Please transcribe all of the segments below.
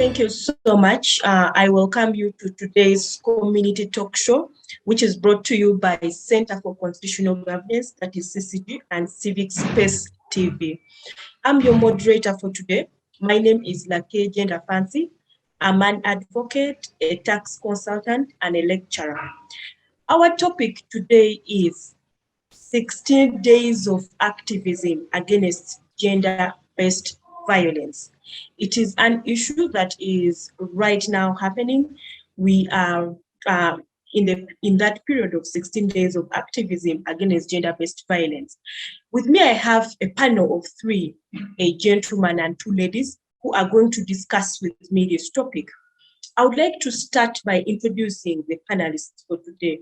Thank you so much. I welcome you to today's community talk show, which is brought to you by Center for Constitutional Governance, that is CCG, and Civic Space TV. I'm your moderator for today. My name is Kitagwenda District. I'm an advocate, a tax consultant, and a lecturer. Our topic today is 16 days of activism against gender-based violence. It is an issue that is right now happening. We are in that period of 16 days of activism against gender-based violence. With me, I have a panel of three, a gentleman and two ladies, who are going to discuss with me this topic. I would like to start by introducing the panelists for today.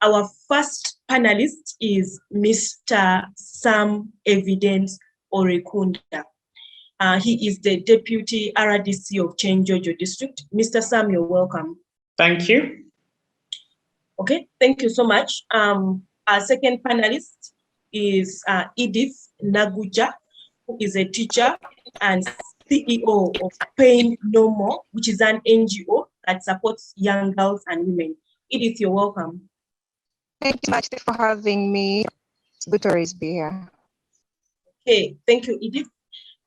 Our first panelist is Mr. Sam Evidence Orikunda. He is the Deputy RDC of Kitagwenda District. Mr. Sam, you're welcome. Thank you. Okay, thank you so much. Our second panelist is Edith Nagujja, who is a teacher and CEO of Pain No More, which is an NGO that supports young girls and women. Edith, you're welcome. Thank you so much for having me. It's good to always be here. Okay, thank you, Edith.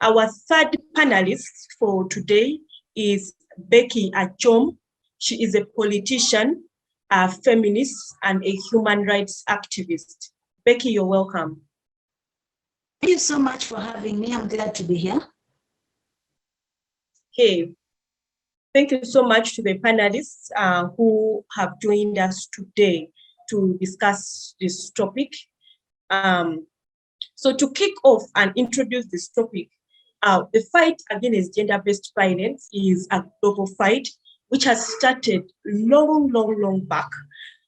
Our third panelist for today is Rebecca Achom. She is a politician, a feminist, and a human rights activist. Becky, you're welcome. Thank you so much for having me. I'm glad to be here. Okay. Thank you so much to the panelists who have joined us today to discuss this topic. So to kick off and introduce this topic, the fight against gender-based violence is a global fight which has started long back.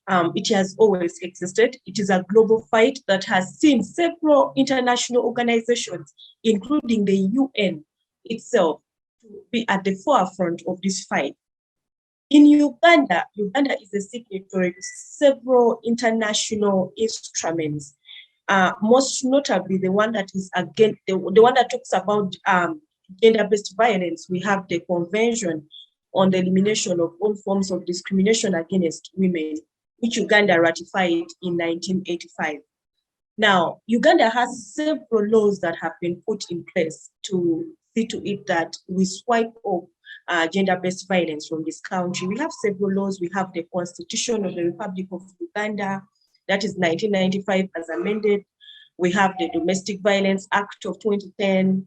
It has always existed. It is a global fight that has seen several international organizations, including the UN itself, to be at the forefront of this fight. In Uganda, Uganda is a signatory to several international instruments. Most notably, the one that is against the one that talks about gender-based violence. We have the Convention on the Elimination of All Forms of Discrimination Against Women, which Uganda ratified in 1985. Now, Uganda has several laws that have been put in place to see to it that we swipe off gender-based violence from this country. We have several laws. We have the Constitution of the Republic of Uganda, that is 1995 as amended. We have the Domestic Violence Act of 2010,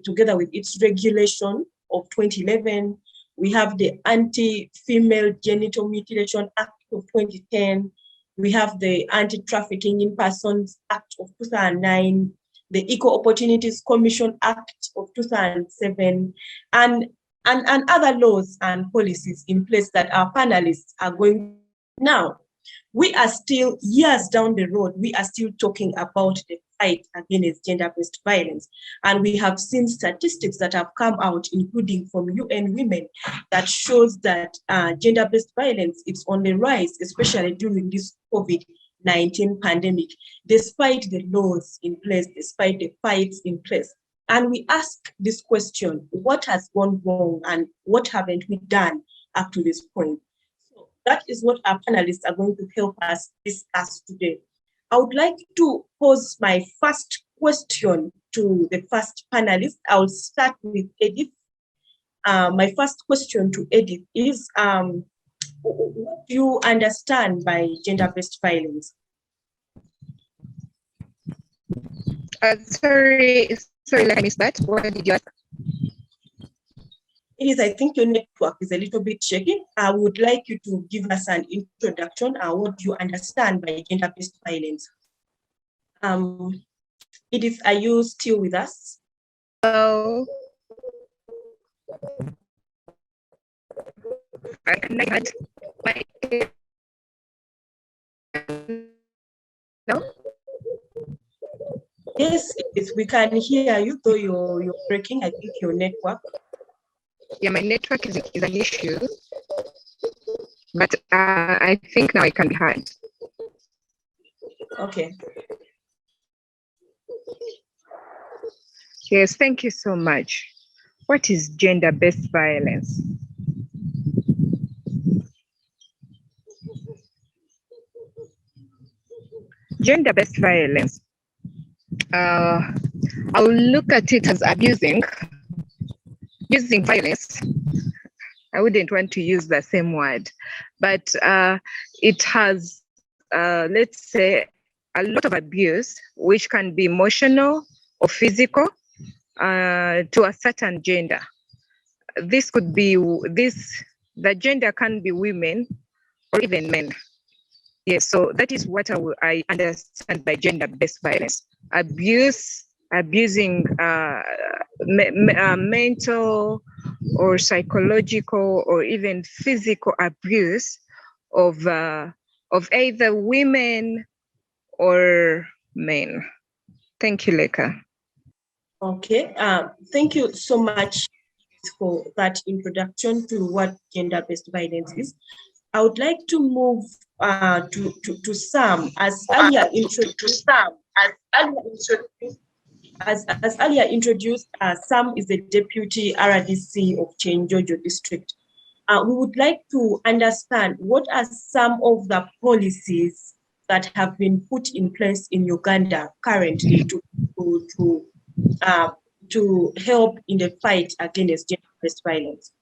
together with its regulation of 2011. We have the Anti-Female Genital Mutilation Act of 2010. We have the Anti-Trafficking in Persons Act of 2009, the Equal Opportunities Commission Act of 2007, and other laws and policies in place that our panelists are going now. We are still years down the road. We are still talking about the fight against gender-based violence. And we have seen statistics that have come out, including from UN Women, that shows that gender-based violence is on the rise, especially during this COVID-19 pandemic, despite the laws in place, despite the fights in place. And we ask this question: what has gone wrong and what haven't we done up to this point? So that is what our panelists are going to help us discuss today. I would like to pose my first question to the first panelist. I'll start with Edith. My first question to Edith is, what do you understand by gender-based violence? Sorry, I missed that. What did you ask? Edith, I think your network is a little bit shaky. I would like you to give us an introduction on what you understand by gender-based violence. Edith, are you still with us? No. Yes, we can hear you, though you're breaking, I think, your network. Yeah, my network is an issue, but I think now it can be heard. Okay. Yes, thank you so much. What is gender-based violence? Gender-based violence. I'll look at it as using violence. I wouldn't want to use the same word, but it has, let's say, a lot of abuse, which can be emotional or physical to a certain gender. This could be, the gender can be women or even men. Yes, so that is what I understand by gender-based violence. Abusing mental or psychological or even physical abuse of either women or men. Thank you, Leka. Okay, thank you so much for that introduction to what gender-based violence is. I would like to move to Sam, as earlier introduced. As earlier introduced, Sam is the Deputy RDC of Kitagwenda District. We would like to understand what are some of the policies that have been put in place in Uganda currently to help in the fight against gender-based violence.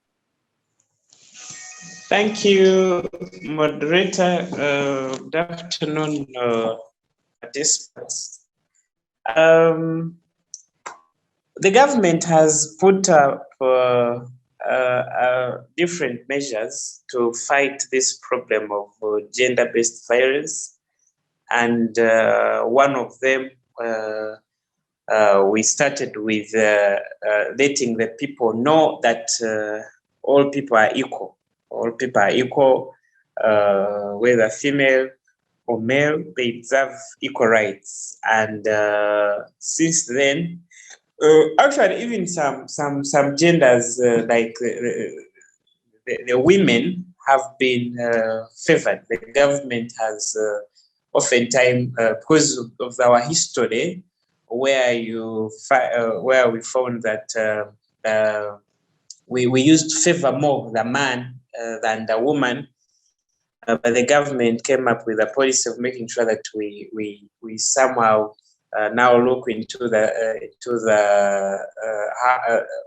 Thank you, moderator. Good afternoon, participants. The government has put up different measures to fight this problem of gender-based violence, and one of them we started with letting the people know that all people are equal. All people are equal, whether female or male, they deserve equal rights. And since then, actually, even some genders like the women have been favored. The government has oftentimes, because of our history, where we found that we used to favor more the man than the woman, but the government came up with a policy of making sure that we somehow now look into the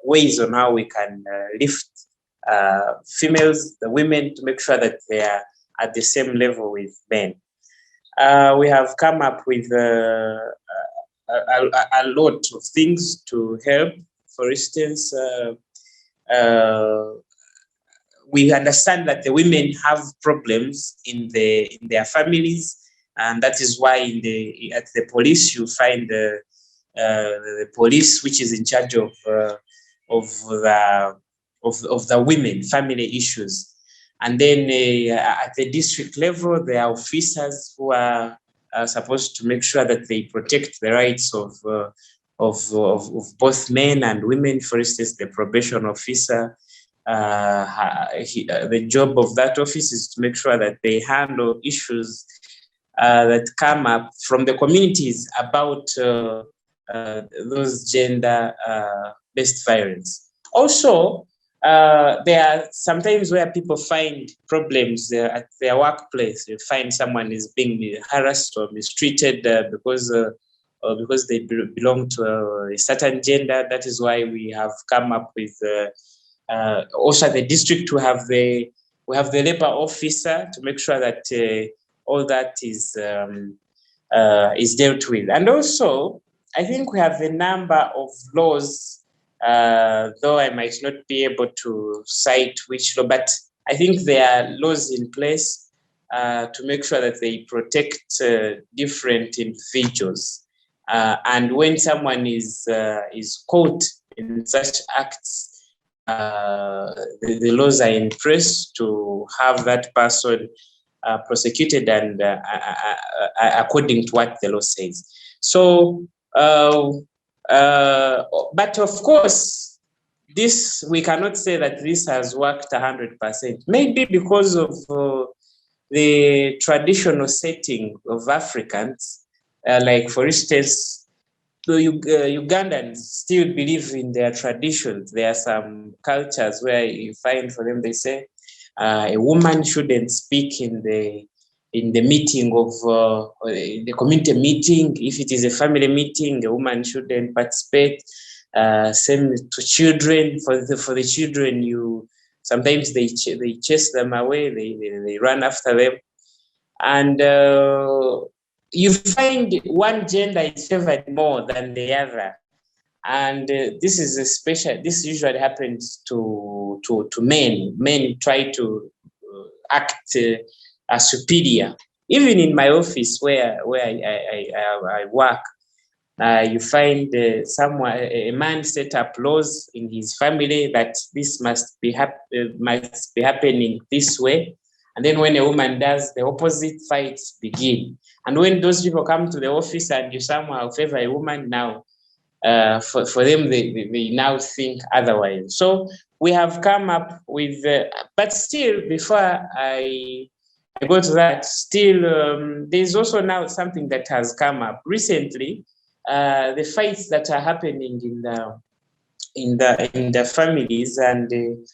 ways on how we can lift females, the women, to make sure that they are at the same level with men. We have come up with a lot of things to help. For instance, we understand that the women have problems in their families, and that is why at the police you find the police which is in charge of the women family issues, and then at the district level there are officers who are supposed to make sure that they protect the rights of both men and women. For instance, the probation officer. The job of that office is to make sure that they handle issues that come up from the communities about those gender-based violence. Also, there are sometimes where people find problems at their workplace. You find someone is being harassed or mistreated because they belong to a certain gender. That is why we have come up with also at the district we have the labor officer to make sure that all that is dealt with. And also I think we have a number of laws, though I might not be able to cite which law, but I think there are laws in place to make sure that they protect different individuals. And when someone is caught in such acts, the laws are in place to have that person prosecuted and according to what the law says. So, but of course, this we cannot say that this has worked 100%. Maybe because of the traditional setting of Africans, like for instance, Ugandans still believe in their traditions. There are some cultures where you find for them, they say a woman shouldn't speak in the meeting of the community meeting. If it is a family meeting, a woman shouldn't participate. Same to children. For the children, sometimes they chase them away. They run after them, and you find one gender is favored more than the other. And this usually happens to men. Men try to act as superior. Even in my office where I work, you find a man set up laws in his family that this must be happening this way. And then when a woman does the opposite, fights begin. And when those people come to the office and you somehow favor a woman now, for them, they now think otherwise. So we have come up with, but still, before I go to that, still, there's also now something that has come up recently. The fights that are happening in the families and in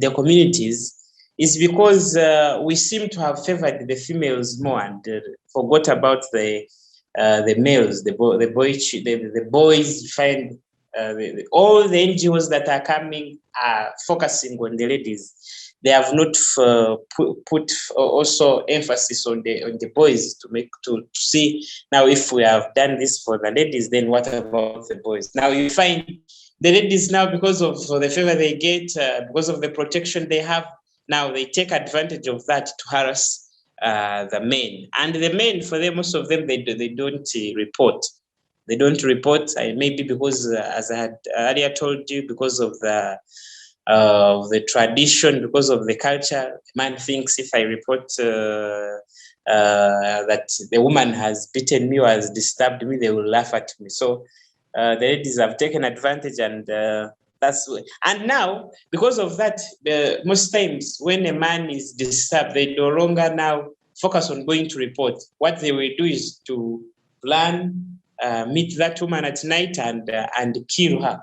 the communities is because we seem to have favored the females more and forgot about the males, the boys. Find all the NGOs that are coming are focusing on the ladies. They have not put also emphasis on the boys to see now if we have done this for the ladies, then what about the boys? Now you find the ladies now, because of the favor they get, because of the protection they have, now they take advantage of that to harass the men. And the men, for them, most of them, they don't report. They don't report, maybe because, as I had earlier told you, because of the tradition, because of the culture. Man thinks if I report that the woman has beaten me or has disturbed me, they will laugh at me. So the ladies have taken advantage, and and now, because of that, most times when a man is disturbed, they no longer now focus on going to report. What they will do is to plan, meet that woman at night and kill her.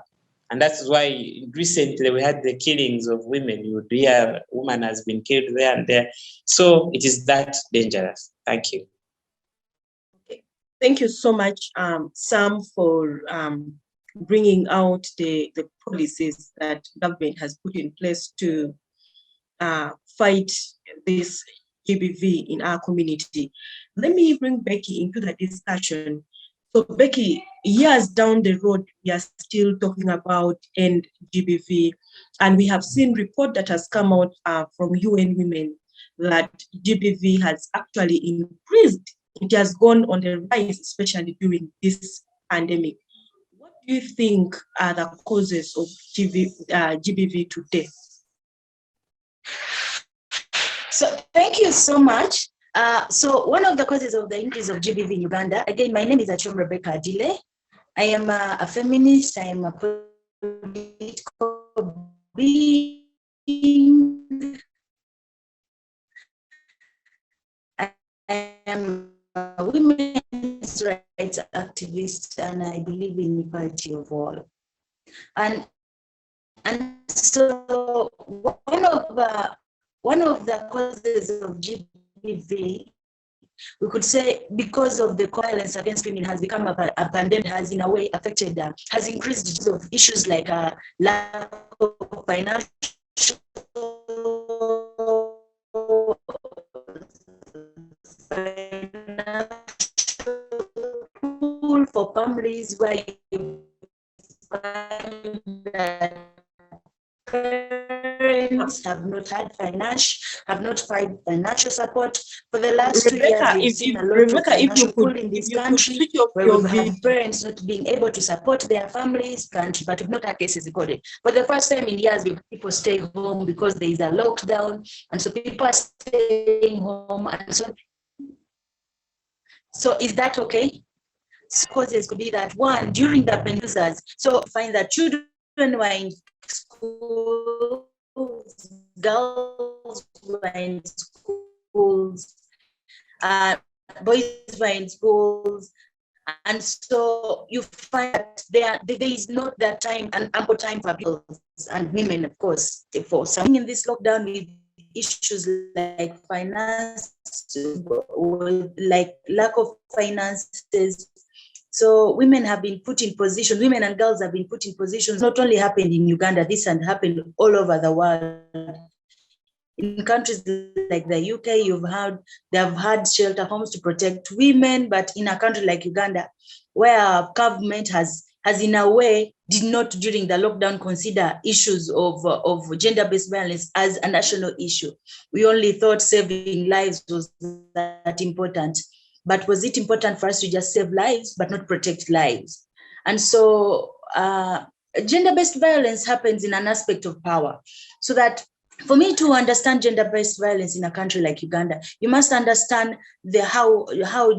And that's why recently we had the killings of women. You would hear a woman has been killed there and there. So it is that dangerous. Thank you. Okay. Thank you so much, Sam, for bringing out the policies that government has put in place to fight this GBV in our community. Let me bring Becky into the discussion. So Becky, years down the road, we are still talking about end GBV, and we have seen report that has come out from UN Women that GBV has actually increased. It has gone on the rise, especially during this pandemic. What do you think are the causes of GBV today? So thank you so much. So one of the causes of the increase of GBV in Uganda, again, my name is Rebecca Achom Adille. I am a feminist. I am a political being. I am a women's rights activist, and I believe in equality of all. And so one of the causes of GBV, we could say, because of the violence against women has become a pandemic, has in a way affected, has increased because of issues like lack of financial for families where you find that parents have not had financial support for the last Rebecca, 2 years. We've seen a lot of financial pull in this country, where we've had parents not being able to support their families, but we've not had cases recorded. For the first time in years, people stay home because there is a lockdown, and so people are staying home, and so is that okay? Causes could be that one, during the pandemic, so find that children were in schools, girls were in schools, boys were in schools, And so you find that there is not that time and ample time for girls and women, of course, for some in this lockdown with issues like finance, like lack of finances. So women have been put in positions, women and girls have been put in positions, not only happened in Uganda, this had happened all over the world. In countries like the UK, they've had shelter homes to protect women, but in a country like Uganda, where our government has in a way did not during the lockdown consider issues of gender-based violence as a national issue. We only thought saving lives was that important. But was it important for us to just save lives but not protect lives? And so gender-based violence happens in an aspect of power, so that for me to understand gender-based violence in a country like Uganda, you must understand how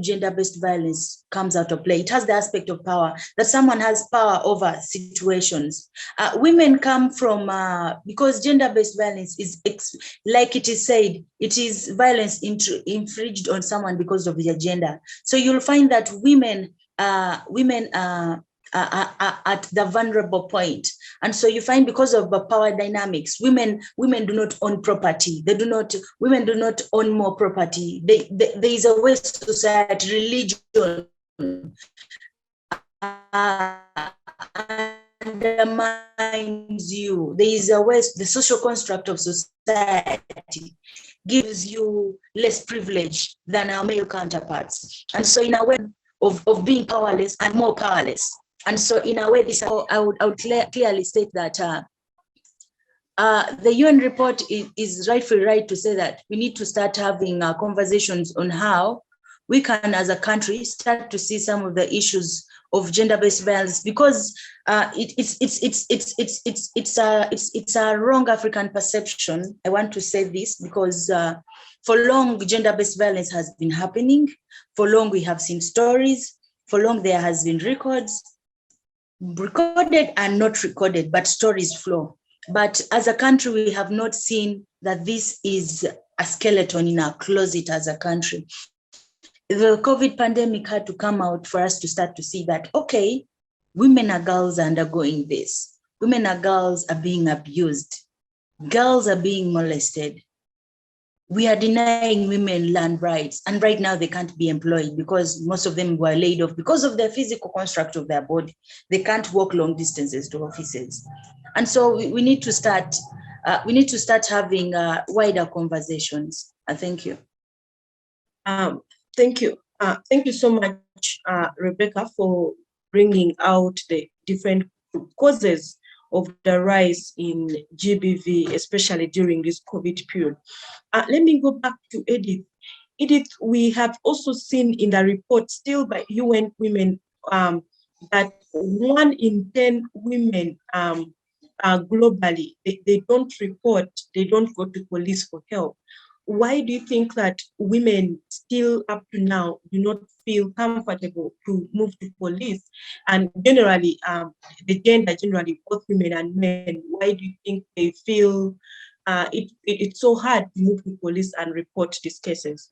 gender-based violence comes out of play. It has the aspect of power, that someone has power over situations. Women come from, because gender-based violence is, like it is said, it is violence infringed on someone because of their gender. So you'll find that women at the vulnerable point. And so you find because of the power dynamics, women do not own property. Women do not own more property. There is a way society, religion undermines you. There is a way the social construct of society gives you less privilege than our male counterparts. And so in a way of being powerless and more powerless. And so in a way, I would clearly state that the UN report is rightfully right to say that we need to start having conversations on how we can, as a country, start to see some of the issues of gender-based violence, because it's a wrong African perception. I want to say this because for long, gender-based violence has been happening. For long, we have seen stories. For long, there has been records. Recorded and not recorded, but stories flow. But as a country, we have not seen that this is a skeleton in our closet as a country. The COVID pandemic had to come out for us to start to see that, okay, women and girls are undergoing this. Women and girls are being abused. Girls are being molested. We are denying women land rights, and right now they can't be employed because most of them were laid off because of the physical construct of their body. They can't walk long distances to offices, and so we need to start. We need to start having wider conversations. Thank you. Thank you. Thank you so much, Rebecca, for bringing out the different causes of the rise in GBV, especially during this COVID period. Let me go back to Edith. Edith, we have also seen in the report still by UN Women that 1 in 10 women globally, they don't report, they don't go to police for help. Why do you think that women still up to now do not feel comfortable to move to police? And generally, the gender, generally, both women and men, why do you think they feel it's so hard to move to police and report these cases?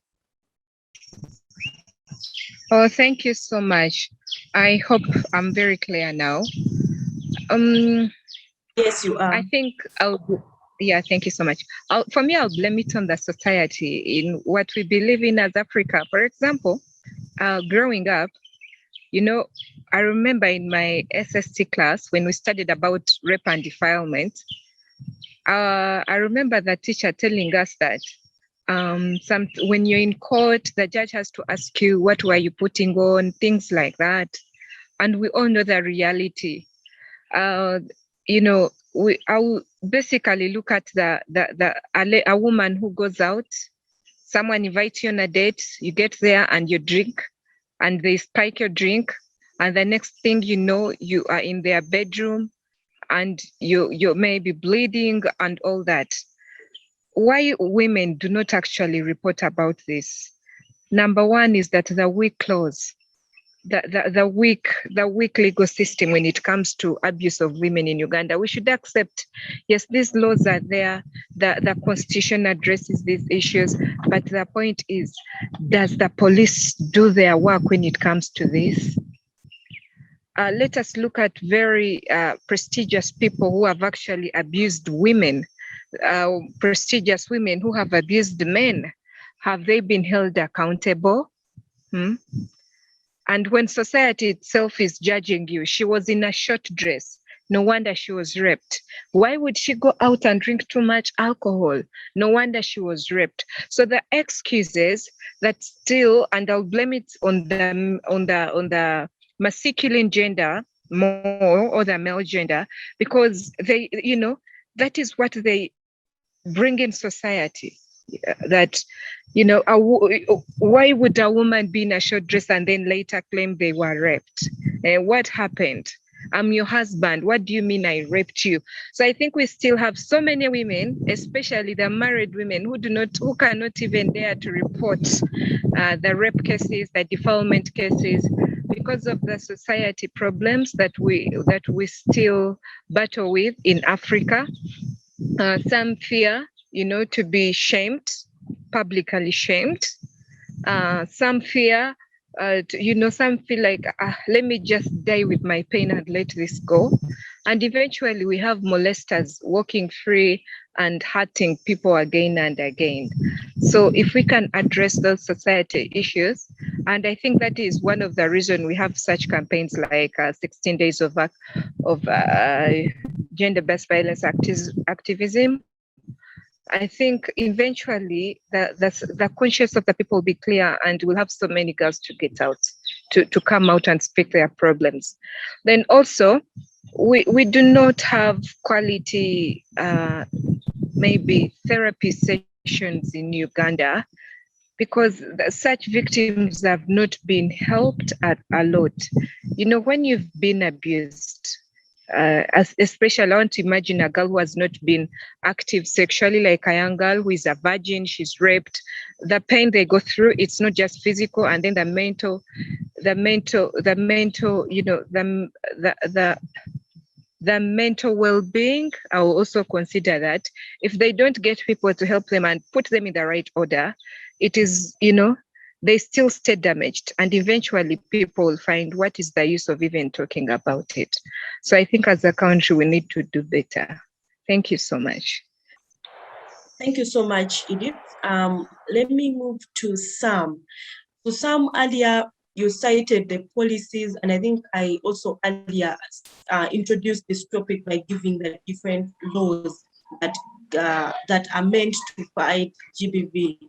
Oh, thank you so much. I hope I'm very clear now. Yes, you are. I think yeah, thank you so much. For me, I'll blame it on the society in what we believe in as Africa. For example, growing up, you know, I remember in my SST class when we studied about rape and defilement, I remember the teacher telling us that when you're in court, the judge has to ask you, what were you putting on, things like that. And we all know the reality. You know, I will basically look at a woman who goes out, someone invites you on a date, you get there and you drink, and they spike your drink, and the next thing you know, you are in their bedroom, and you may be bleeding and all that. Why women do not actually report about this? Number one is that the weak laws, the weak legal system when it comes to abuse of women in Uganda. We should accept, yes, these laws are there, the constitution addresses these issues, but the point is, does the police do their work when it comes to this? let us look at very prestigious people who have actually abused women, prestigious women who have abused men. Have they been held accountable? And when society itself is judging you, she was in a short dress. No wonder she was raped. Why would she go out and drink too much alcohol? No wonder she was raped. So the excuses that still, and I'll blame it on the masculine gender more, or the male gender, because they, that is what they bring in society. That, why would a woman be in a short dress and then later claim they were raped? What happened? I'm your husband. What do you mean I raped you? So I think we still have so many women, especially the married women, who cannot even dare to report the rape cases, the defilement cases, because of the society problems that we still battle with in Africa. Some fear, to be shamed, publicly shamed. Some fear, some feel like, let me just die with my pain and let this go. And eventually we have molesters walking free and hurting people again and again. So if we can address those society issues, and I think that is one of the reasons we have such campaigns like 16 Days of Gender-Based Violence Activism, I think eventually the conscience of the people will be clear, and we'll have so many girls to get out, to come out and speak their problems. Then also, we do not have quality, maybe therapy sessions in Uganda, because such victims have not been helped a lot. When you've been abused, especially I want to imagine a girl who has not been active sexually, like a young girl who is a virgin, she's raped. The pain they go through, it's not just physical, and then the mental well-being. I will also consider that if they don't get people to help them and put them in the right order, it is, they still stay damaged, and eventually people will find what is the use of even talking about it. So I think as a country, we need to do better. Thank you so much. Thank you so much, Edith. Let me move to Sam. So Sam, earlier you cited the policies, and I think I also earlier introduced this topic by giving the different laws that are meant to fight GBV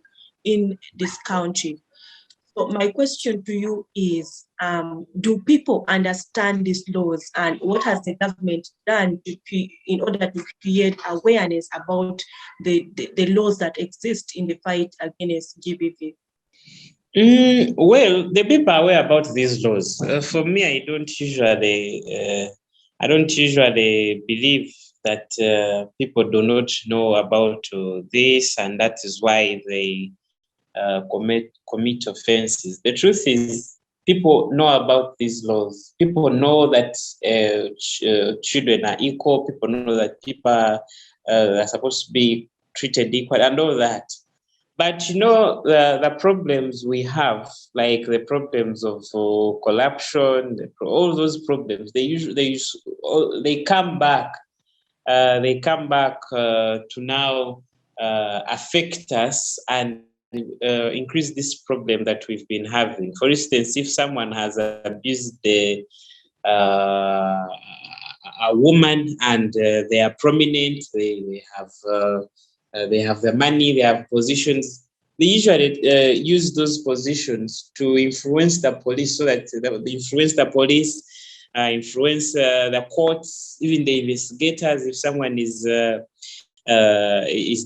in this country. So my question to you is, do people understand these laws, and what has the government done in order to create awareness about the laws that exist in the fight against GBV? Well, the people are aware about these laws. For me, I don't usually believe that people do not know about this, and that is why they commit offenses. The truth is, people know about these laws. People know that children are equal. People know that people are supposed to be treated equal and all that. But the problems we have, like the problems of corruption, all those problems, they come back. They come back to now affect us and increase this problem that we've been having. For instance, if someone has abused a woman and they are prominent, they have the money, they have positions, they usually use those positions to influence the police, so that they influence the police, influence the courts, even the investigators. If someone is the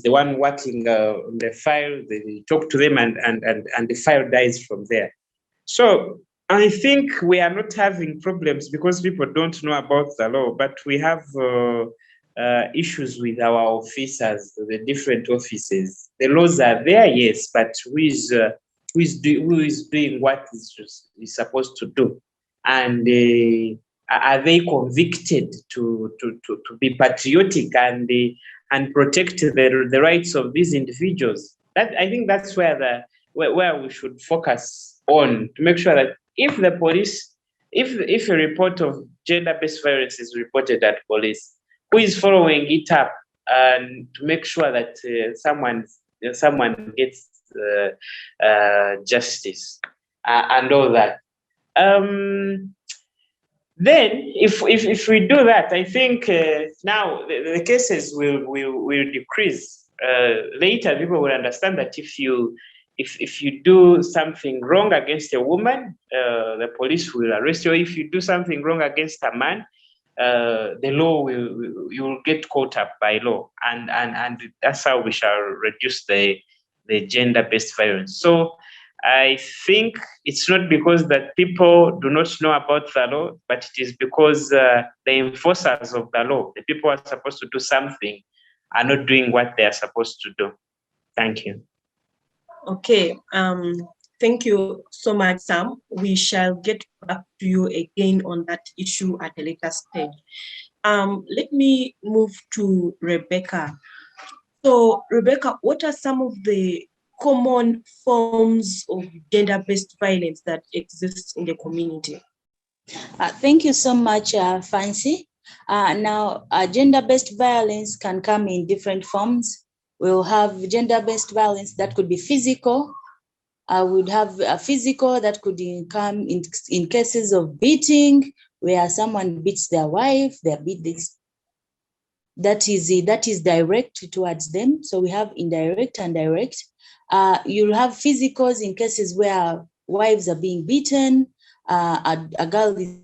one working on the file, they talk to them, and the file dies from there. So I think we are not having problems because people don't know about the law, but we have issues with our officers, the different offices. The laws are there, yes, but who is doing what is supposed to do? And are they convicted to be patriotic and protect the rights of these individuals? I think that's where we should focus on, to make sure that if the police if a report of gender-based violence is reported at police, who is following it up and to make sure that someone gets justice and all that? Then, if we do that, I think now the cases will decrease. Later, people will understand that if you do something wrong against a woman, the police will arrest you. If you do something wrong against a man, the law you will get caught up by law, and that's how we shall reduce the gender-based violence. So I think it's not because that people do not know about the law, but it is because the enforcers of the law, the people who are supposed to do something, are not doing what they are supposed to do. Thank you. Okay. Thank you so much, Sam. We shall get back to you again on that issue at a later stage. Let me move to Rebecca. So, Rebecca, what are some of the common forms of gender-based violence that exist in the community? Thank you so much, Fancy. Now, gender-based violence can come in different forms. We'll have gender-based violence that could be physical. We would have a physical that could come in cases of beating, where someone beats their wife, that is direct towards them. So we have indirect and direct. You'll have physicals in cases where wives are being beaten, a girl is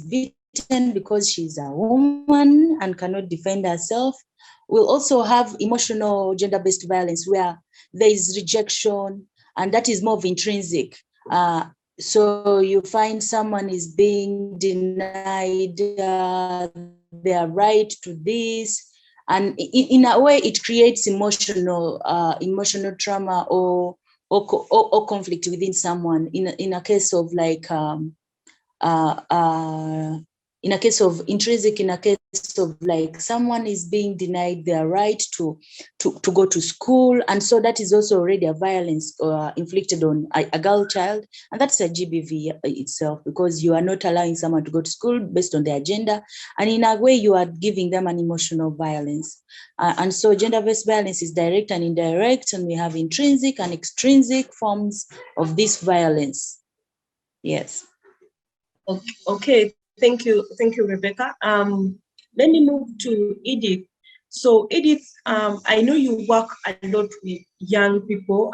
beaten because she's a woman and cannot defend herself. We'll also have emotional gender-based violence where there is rejection, and that is more of intrinsic. So you find someone is being denied their right to this, and in a way it creates emotional trauma or conflict within someone. In a case of like in a case of intrinsic, in a case of like someone is being denied their right to go to school, and so that is also already a violence inflicted on a girl child, and that's a GBV itself, because you are not allowing someone to go to school based on their gender, and in a way you are giving them an emotional violence. And so gender-based violence is direct and indirect, and we have intrinsic and extrinsic forms of this violence. Yes. Okay. Thank you, Rebecca. Let me move to Edith. So Edith, I know you work a lot with young people,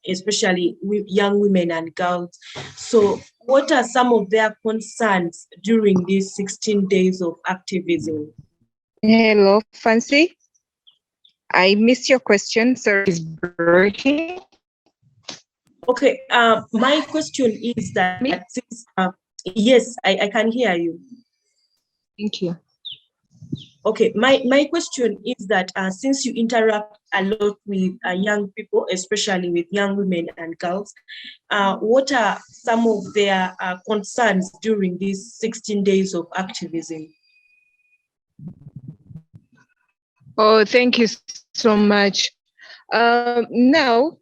especially with young women and girls. So what are some of their concerns during these 16 days of activism? Hello, Fancy. I missed your question. Sorry, it's breaking. Okay, my question is that since, yes, I can hear you. Thank you. Okay, my question is that since you interact a lot with young people, especially with young women and girls, what are some of their concerns during these 16 days of activism? Oh, thank you so much. Now,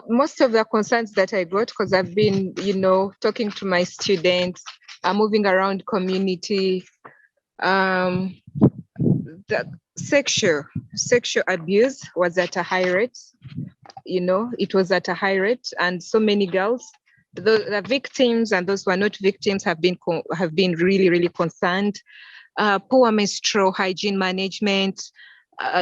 most of the concerns that I got, because I've been, talking to my students, moving around community, the sexual abuse was at a high rate. It was at a high rate, and so many girls, the victims and those who are not victims, have been really, really concerned. Poor menstrual hygiene management.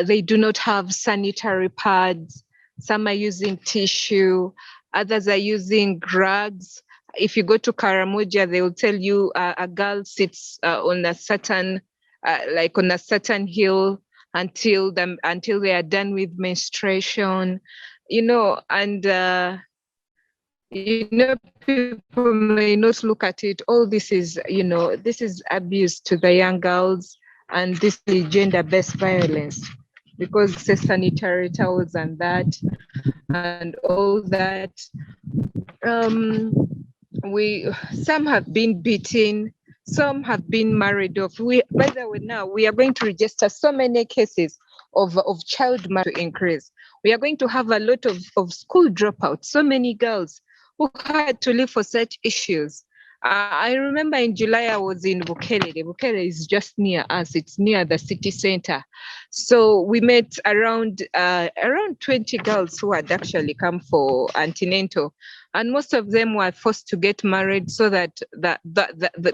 They do not have sanitary pads. Some are using tissue. Others are using drugs. If you go to Karamoja, they will tell you a girl sits on a certain hill until they are done with menstruation. And people may not look at it. All this is, this is abuse to the young girls, and this is gender-based violence, because the sanitary towels and that, and all that. Some have been beaten, some have been married off. By the way, now we are going to register so many cases of child marriage to increase. We are going to have a lot of school dropouts. So many girls who had to live for such issues. I remember in July, I was in Bukele. Bukele is just near us. It's near the city center. So we met around 20 girls who had actually come for antenatal. And most of them were forced to get married so that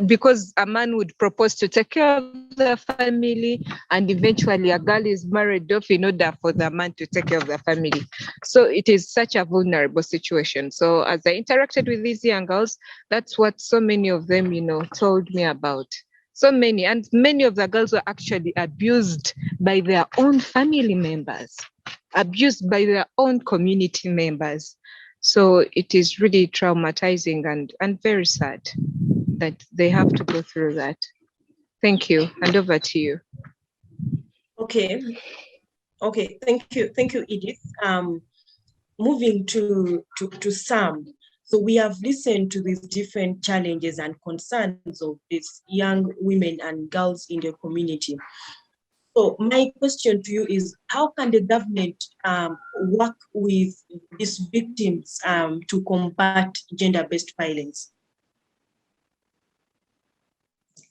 because a man would propose to take care of the family, and eventually a girl is married off in order for the man to take care of the family. So it is such a vulnerable situation. So as I interacted with these young girls, that's what so many of them, told me about. So many, and many of the girls were actually abused by their own family members, abused by their own community members. So it is really traumatizing and very sad that they have to go through that. Thank you. And over to you. Okay. Thank you, Edith. Moving to Sam. So we have listened to these different challenges and concerns of these young women and girls in the community. So my question to you is, how can the government work with these victims to combat gender-based violence?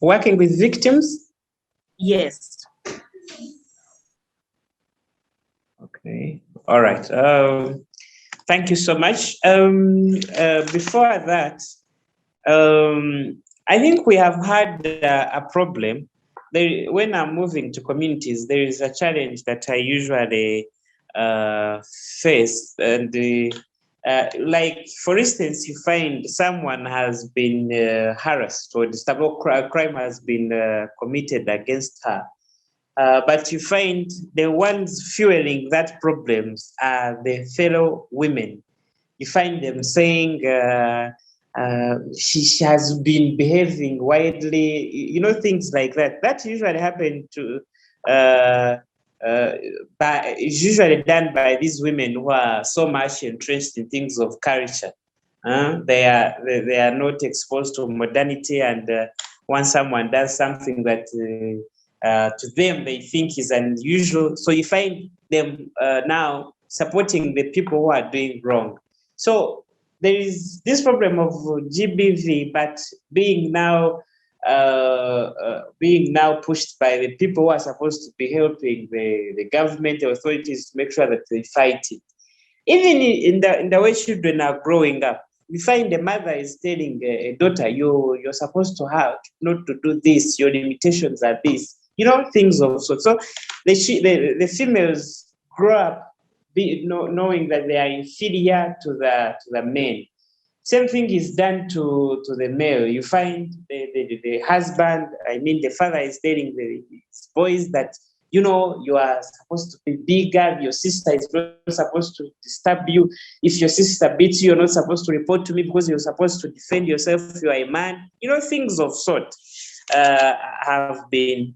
Working with victims? Yes. Okay. All right. Thank you so much. Before that, I think we have had a problem. When I'm moving to communities, there is a challenge that I usually face. And like, for instance, you find someone has been harassed or disturbed, or crime has been committed against her. But you find the ones fueling that problems are the fellow women. You find them saying she has been behaving widely, things like that. That usually happen to, it's usually done by these women who are so much interested in things of culture. They are not exposed to modernity, and once someone does something that to them they think is unusual, so you find them now supporting the people who are doing wrong. So there is this problem of GBV, but being now pushed by the people who are supposed to be helping the government, the authorities, to make sure that they fight it. Even in the way children are growing up, we find the mother is telling a daughter, you're supposed to have not to do this, your limitations are this, things of sort. So the females grow up knowing that they are inferior to the men. Same thing is done to the male. You find the husband, the father is telling the boys that, you are supposed to be bigger. Your sister is not supposed to disturb you. If your sister beats you, you're not supposed to report to me because you're supposed to defend yourself. You are a man. Things of sort have been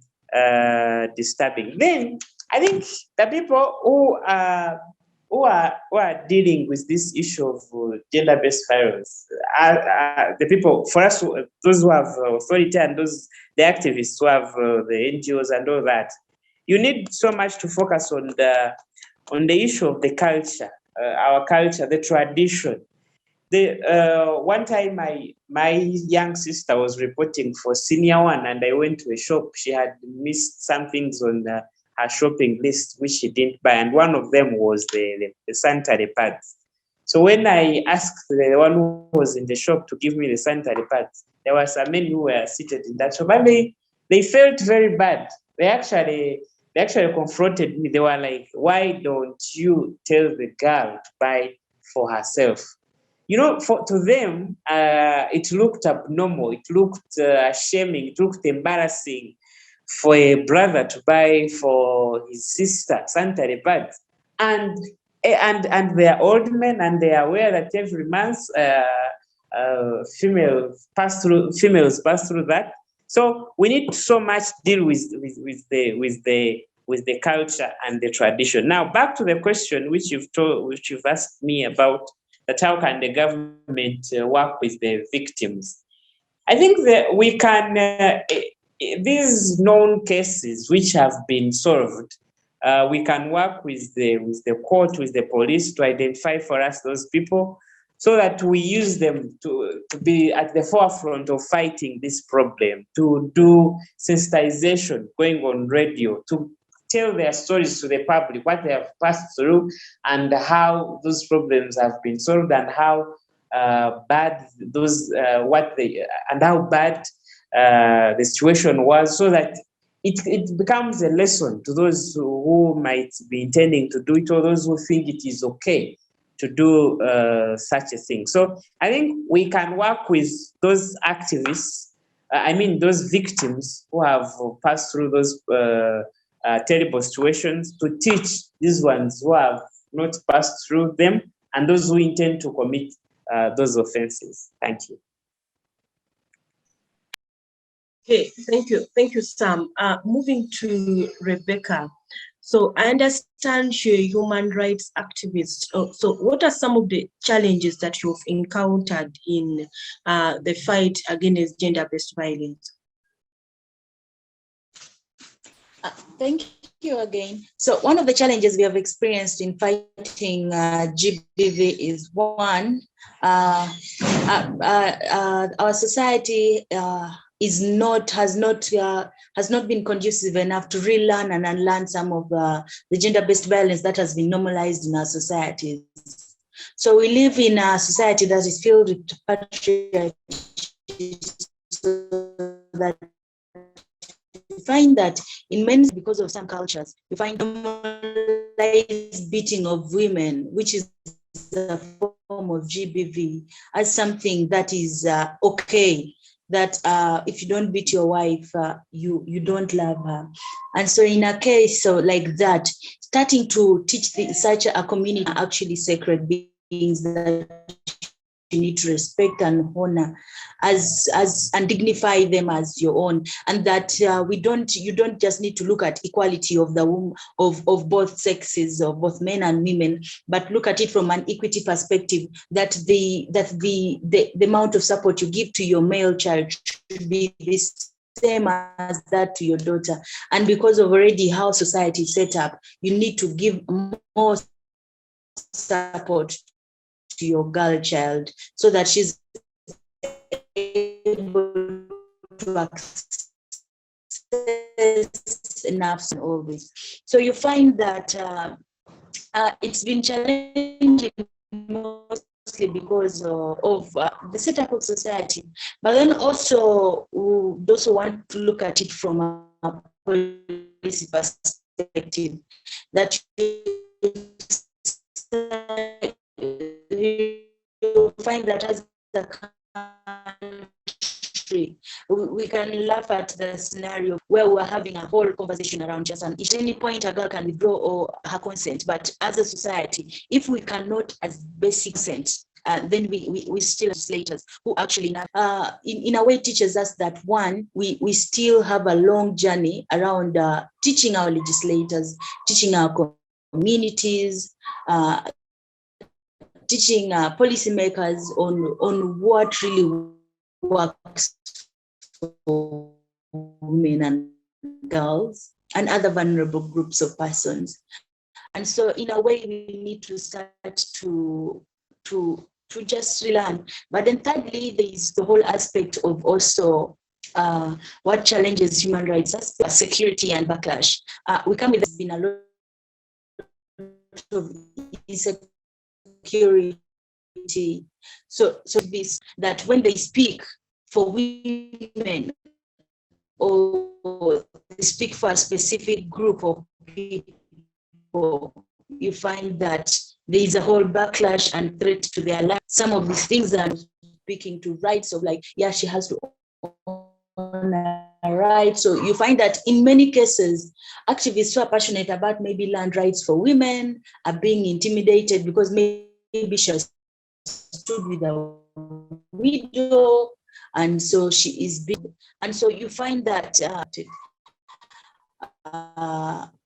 disturbing. Then I think the people who are dealing with this issue of gender-based violence are the people, for us, those who have authority, and the activists who have the NGOs and all that. You need so much to focus on the issue of the culture, our culture, the tradition. One time my young sister was reporting for senior one, and I went to a shop. She had missed some things on her shopping list which she didn't buy, and one of them was the sanitary pads. So when I asked the one who was in the shop to give me the sanitary pads, there were some men who were seated in that shop, and they felt very bad. They actually confronted me. They were like, "Why don't you tell the girl to buy for herself?" To them, it looked abnormal. It looked shaming. It looked embarrassing for a brother to buy for his sister sanitary pads. And they are old men, and they are aware that every month females pass through that. So we need so much deal with the culture and the tradition. Now back to the question which you've asked me about, that how can the government work with the victims? I think that we can, these known cases which have been solved, we can work with the court, with the police, to identify for us those people, so that we use them to be at the forefront of fighting this problem, to do sensitization, going on radio, to tell their stories to the public, what they have passed through and how those problems have been solved, and how bad the situation was, so that it becomes a lesson to those who might be intending to do it, or those who think it is okay to do such a thing. So I think we can work with those activists, those victims who have passed through those terrible situations, to teach these ones who have not passed through them and those who intend to commit those offenses. Thank you. Okay, thank you, Sam. Moving to Rebecca. So I understand you're a human rights activist. So what are some of the challenges that you've encountered in the fight against gender-based violence? Thank you again. So one of the challenges we have experienced in fighting GBV is one, our society has not been conducive enough to relearn and unlearn some of the gender-based violence that has been normalized in our societies. So we live in a society that is filled with patriarchy, so that we find that in many, because of some cultures, we find normalized beating of women, which is a form of GBV, as something that is okay. That if you don't beat your wife, you don't love her. And so in a case like that, starting to teach such a community are actually sacred beings that you need to respect and honor and dignify them as your own, and that you don't just need to look at equality of the womb of both sexes, of both men and women, but look at it from an equity perspective, that the amount of support you give to your male child should be the same as that to your daughter. And because of already how society is set up, you need to give more support to your girl child so that she's able to access enough and all this. So you find that it's been challenging mostly because of the setup of society, but then also those who want to look at it from a policy perspective, that you find that as a country, we can laugh at the scenario where we're having a whole conversation around just at any point a girl can withdraw or her consent. But as a society, if we cannot as basic sense, then we still have legislators who actually in a way teaches us that one, we still have a long journey around teaching our legislators, teaching our communities, teaching policymakers on what really works for women and girls and other vulnerable groups of persons. And so in a way, we need to start to just relearn. But then thirdly, there is the whole aspect of also what challenges human rights, that's security and backlash. We come with, there's been a lot of insecurity. So this, that when they speak for women or they speak for a specific group of people, you find that there is a whole backlash and threat to their life. Some of these things are speaking to rights of like, yeah, she has to own a right. So you find that in many cases, activists who are passionate about maybe land rights for women are being intimidated because maybe she has stood with a widow, and so she is big. And so you find that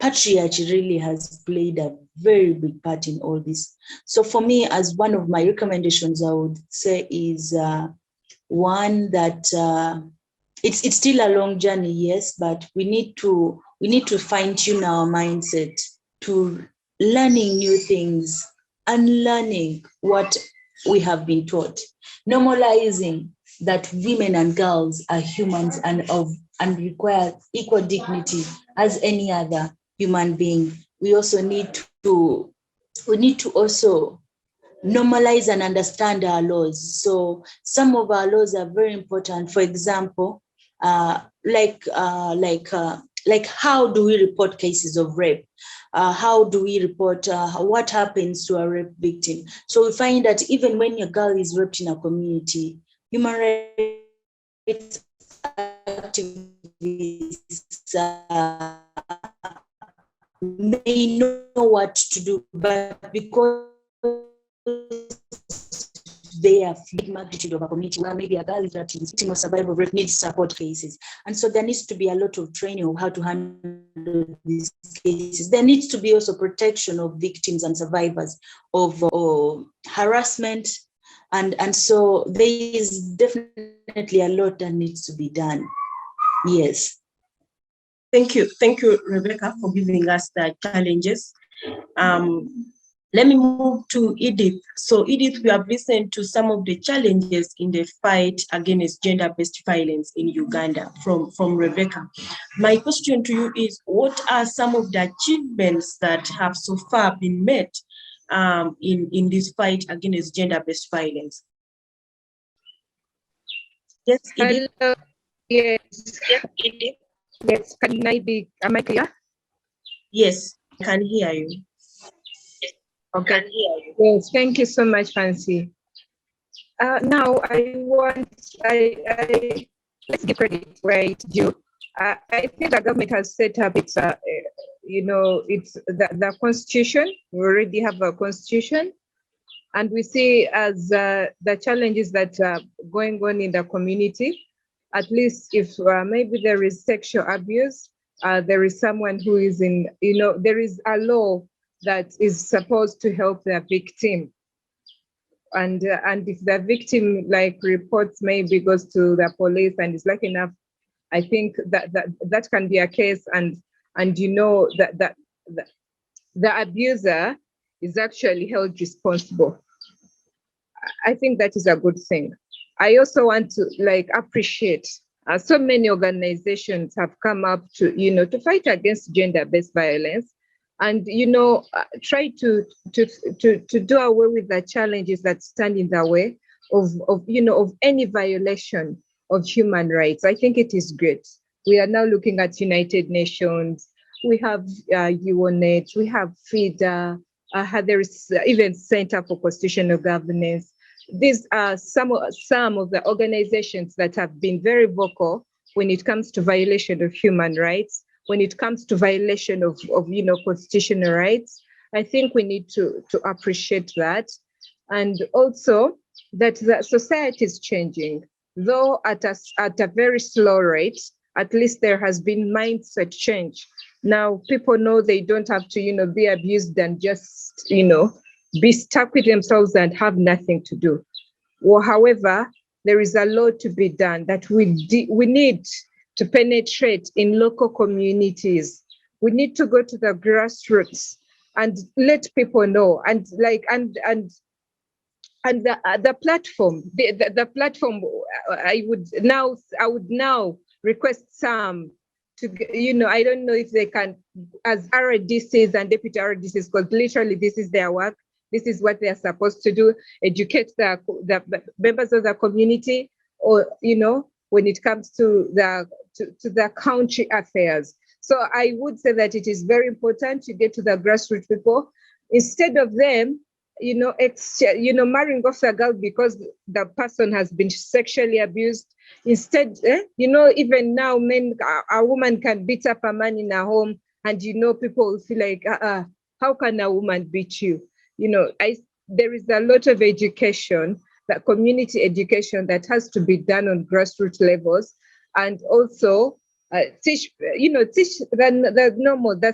patriarchy really has played a very big part in all this. So for me, as one of my recommendations, I would say is one that it's still a long journey, yes, but we need to fine tune our mindset to learning new things, unlearning what we have been taught. Normalizing that women and girls are humans and require equal dignity as any other human being. We also need to also normalize and understand our laws. So some of our laws are very important. For example, like how do we report cases of rape? How do we report what happens to a rape victim? So we find that even when a girl is raped in a community, human rights activists may know what to do, but because they are big magnitude of a community where maybe a girl is victim of survival rape needs support cases. And so there needs to be a lot of training of how to handle these cases. There needs to be also protection of victims and survivors of harassment. And so there is definitely a lot that needs to be done. Yes. Thank you, Rebecca, for giving us the challenges. Let me move to Edith. So Edith, we have listened to some of the challenges in the fight against gender-based violence in Uganda from Rebecca. My question to you is, what are some of the achievements that have so far been made in this fight against gender-based violence? Yes, Edith. Hello. Yes. Edith. Yes, am I clear? Yes, I can hear you. Okay. Yes, thank you so much, Fancy. Now let's give credit where it's due. I think the government has set up it's the constitution. We already have a constitution, and we see as the challenges that are going on in the community. At least if maybe there is sexual abuse, there is someone who is there is a law that is supposed to help the victim. And if the victim reports, maybe goes to the police and is lucky enough, I think that can be a case, and that the abuser is actually held responsible. I think that is a good thing. I also want to appreciate so many organizations have come up to fight against gender-based violence, and try to do away with the challenges that stand in the way of any violation of human rights. I think it is great. We are now looking at United Nations. We have UNET. We have FIDA. There is even Center for Constitutional Governance. These are some of the organizations that have been very vocal when it comes to violation of human rights, when it comes to violation of constitutional rights. I think we need to appreciate that. And also that the society is changing, though at a very slow rate. At least there has been mindset change. Now people know they don't have to be abused and just be stuck with themselves and have nothing to do. Well, however, there is a lot to be done that we need to penetrate in local communities. We need to go to the grassroots and let people know, and the platform, the platform. I would now request Sam to, I don't know if they can, as RDCs and deputy RDCs, because literally this is their work. This is what they are supposed to do: educate the members of the community, or when it comes to the country affairs. So I would say that it is very important to get to the grassroots people, instead of them, marrying off a girl because the person has been sexually abused. Instead, even now, a woman can beat up a man in a home, and people will feel like, how can a woman beat you? There is a lot of education, that community education, that has to be done on grassroots levels, and also teach the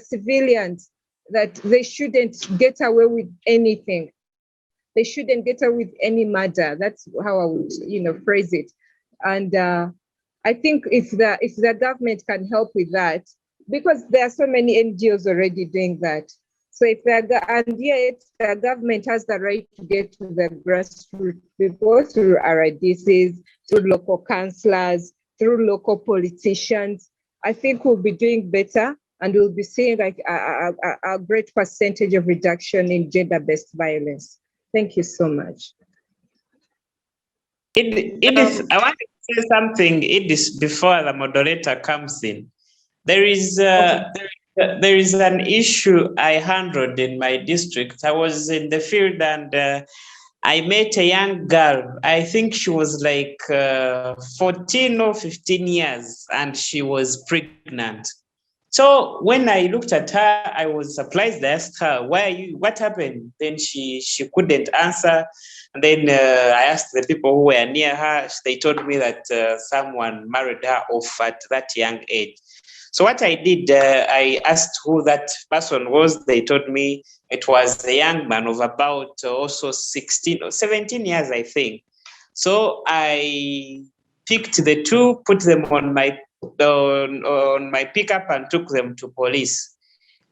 civilians that they shouldn't get away with anything. They shouldn't get away with any murder. That's how I would, phrase it. And I think if the government can help with that, because there are so many NGOs already doing that. So if and yet the government has the right to get to the grassroots people through RIDCs, through local councillors, through local politicians, I think we'll be doing better, and we'll be seeing like a great percentage of reduction in gender-based violence. Thank you so much. Edith, I want to say something, Edith, before the moderator comes in. There is an issue I handled in my district. I was in the field and I met a young girl. I think she was like 14 or 15 years, and she was pregnant. So when I looked at her, I was surprised. I asked her, "Why are you? What happened?" Then she couldn't answer. And then I asked the people who were near her. They told me that someone married her off at that young age. So what I did, I asked who that person was. They told me it was a young man of about also 16 or 17 years, I think. So I picked the two, put them on my pickup and took them to police.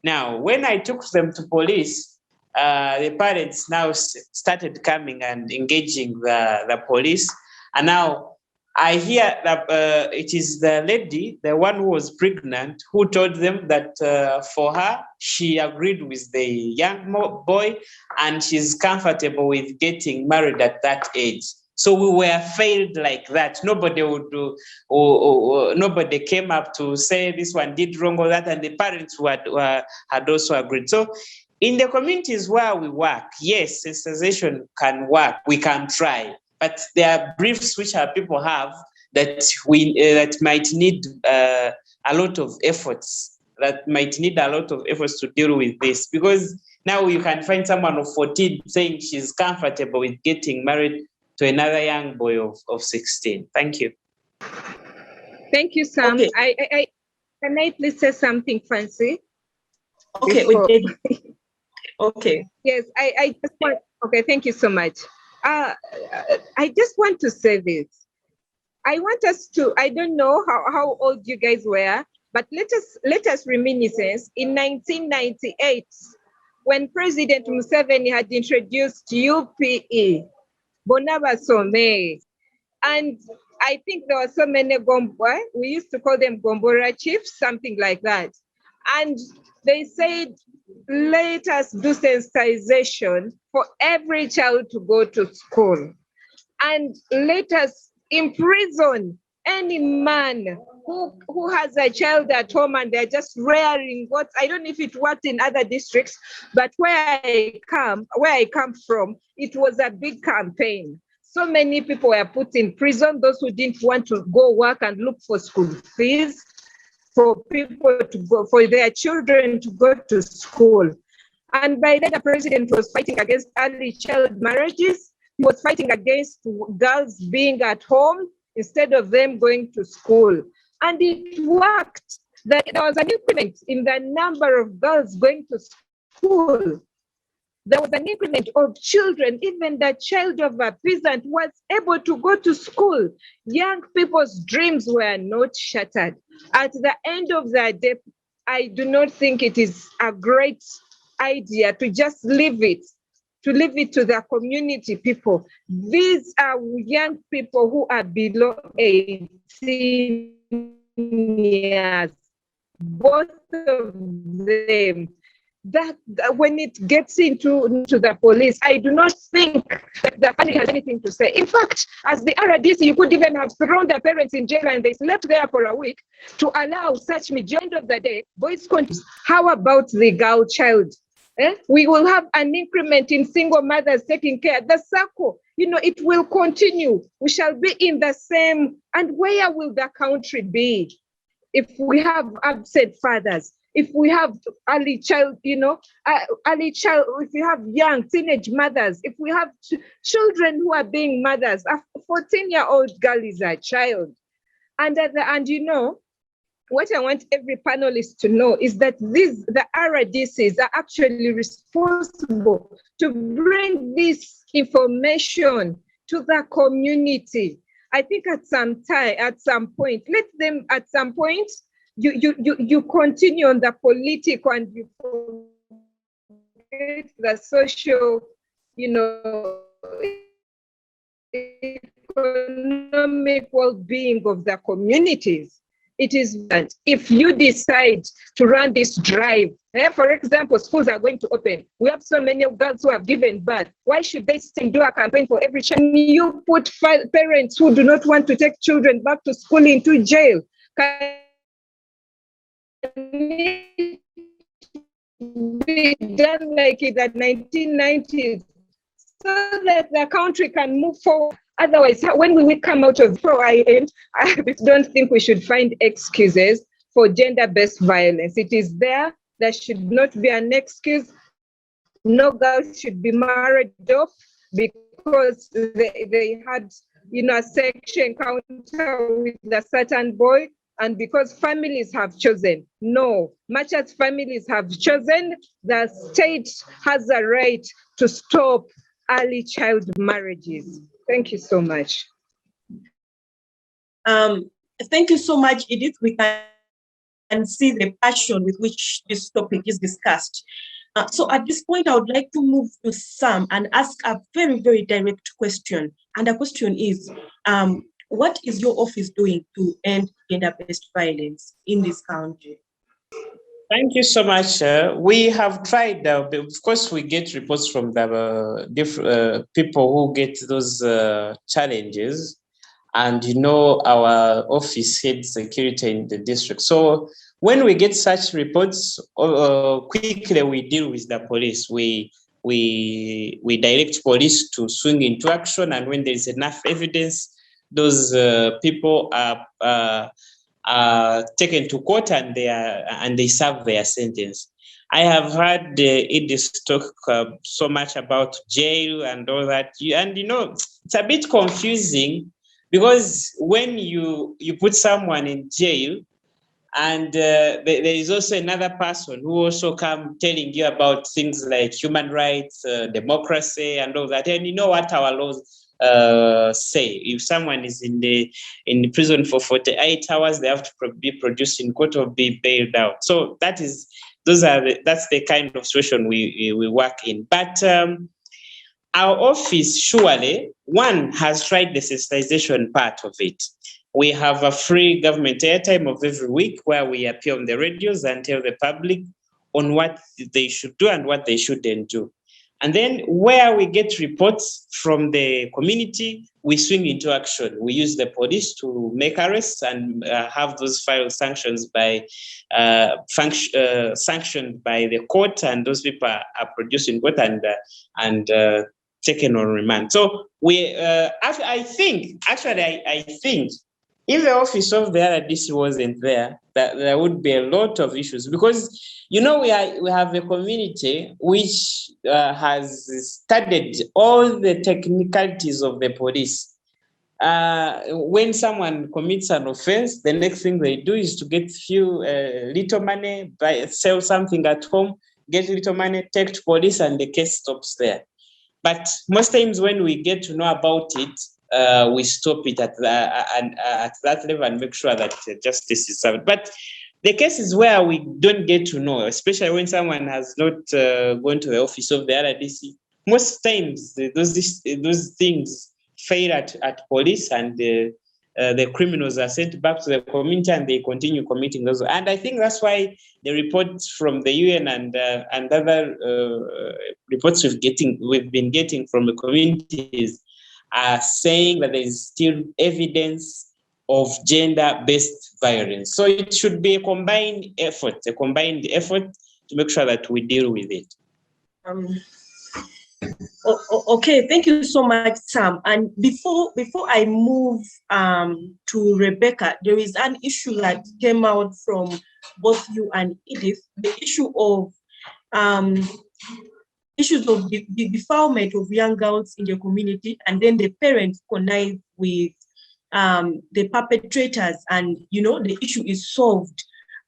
Now, when I took them to police, the parents now started coming and engaging the police. And now I hear that it is the lady, the one who was pregnant, who told them that for her, she agreed with the young boy and she's comfortable with getting married at that age. So we were failed like that. Nobody would do, or nobody came up to say this one did wrong or that, and the parents had also agreed. So in the communities where we work, yes, sensitization can work. We can try, but there are briefs which our people have that that might need a lot of efforts. That might need a lot of efforts to deal with this, because now you can find someone of 14 saying she's comfortable with getting married to another young boy of 16. Thank you. Thank you, Sam. Okay. Can I please say something, Francie? Okay. Okay. Yes, I just want, okay, thank you so much. I just want to say this. I want us to, I don't know how old you guys were, but let us reminiscence in 1998, when President Museveni had introduced UPE, Bonaba Some, and I think there were so many Gomboa, we used to call them Gombora chiefs, something like that. And they said, let us do sensitization for every child to go to school. And let us imprison any man who has a child at home and they're just rearing what, I don't know if it worked in other districts, but where I come from, it was a big campaign. So many people were put in prison, those who didn't want to go work and look for school fees, for people to go, for their children to go to school. And by then the president was fighting against early child marriages. He was fighting against girls being at home instead of them going to school. And it worked. There was an increment in the number of girls going to school. There was an increment of children. Even the child of a peasant was able to go to school. Young people's dreams were not shattered. At the end of the day, I do not think it is a great idea to just leave it to the community people. These are young people who are below 18 years, both of them. That when it gets into the police, I do not think that the family has anything to say. In fact, as the RDC, you could even have thrown their parents in jail and they slept there for a week to allow such end of the day boys continues. How about the girl child? We will have an increment in single mothers taking care. The circle, it will continue. We shall be in the same. And where will the country be if we have absent fathers? If we have early child, if we have young teenage mothers, if we have children who are being mothers, a 14-year-old girl is a child. And what I want every panelist to know is that the RDCs are actually responsible to bring this information to the community. I think at some point, let them at some point, you continue on the political and you the social, economic well-being of the communities. It is that if you decide to run this drive, for example, schools are going to open. We have so many girls who have given birth. Why should they still do a campaign for every child? You put parents who do not want to take children back to school into jail. Can it be done like in the 1990s so that the country can move forward? Otherwise, when we will come out of I don't think we should find excuses for gender-based violence. It is there. There should not be an excuse. No girl should be married off because they had, a sexual encounter with a certain boy, and because families have chosen. No, much as families have chosen, the state has a right to stop early child marriages. Thank you so much. Thank you so much, Edith. We can see the passion with which this topic is discussed. So at this point, I would like to move to Sam and ask a very, very direct question. And the question is, what is your office doing to end gender-based violence in this country? Thank you so much. We have tried, of course, we get reports from the different people who get those challenges. And our office heads security in the district. So when we get such reports, quickly we deal with the police. We direct police to swing into action, and when there is enough evidence, those people are taken to court and they serve their sentence. I have heard Edith talk so much about jail and all that, and it's a bit confusing because when you put someone in jail, and there is also another person who also come telling you about things like human rights, democracy, and all that, and you know what our laws say. If someone is in the prison for 48 hours, they have to be produced in court or be bailed out. So that's the kind of situation we work in. But our office, surely, one has tried the sensitization part of it. We have a free government airtime of every week where we appear on the radios and tell the public on what they should do and what they shouldn't do. And then where we get reports from the community, we swing into action. We use the police to make arrests and have those files sanctioned by the court, and those people are produced in court and taken on remand. So I think if the office of the RDC wasn't there, that there would be a lot of issues, because we have a community which has studied all the technicalities of the police. When someone commits an offense, the next thing they do is to get little money, sell something at home, get little money, take to police, and the case stops there. But most times when we get to know about it, we stop it at that level and make sure that justice is served. But the cases where we don't get to know, especially when someone has not gone to the office of the RDC, most times those things fail at police, and the criminals are sent back to the community and they continue committing those. And I think that's why the reports from the UN and other reports we've been getting from the communities are saying that there is still evidence of gender-based violence. So it should be a combined effort to make sure that we deal with it. Okay, thank you so much, Sam. And before I move to Rebecca, there is an issue that came out from both you and Edith, the issue of issues of the defilement of young girls in the community, and then the parents connive with the perpetrators, and the issue is solved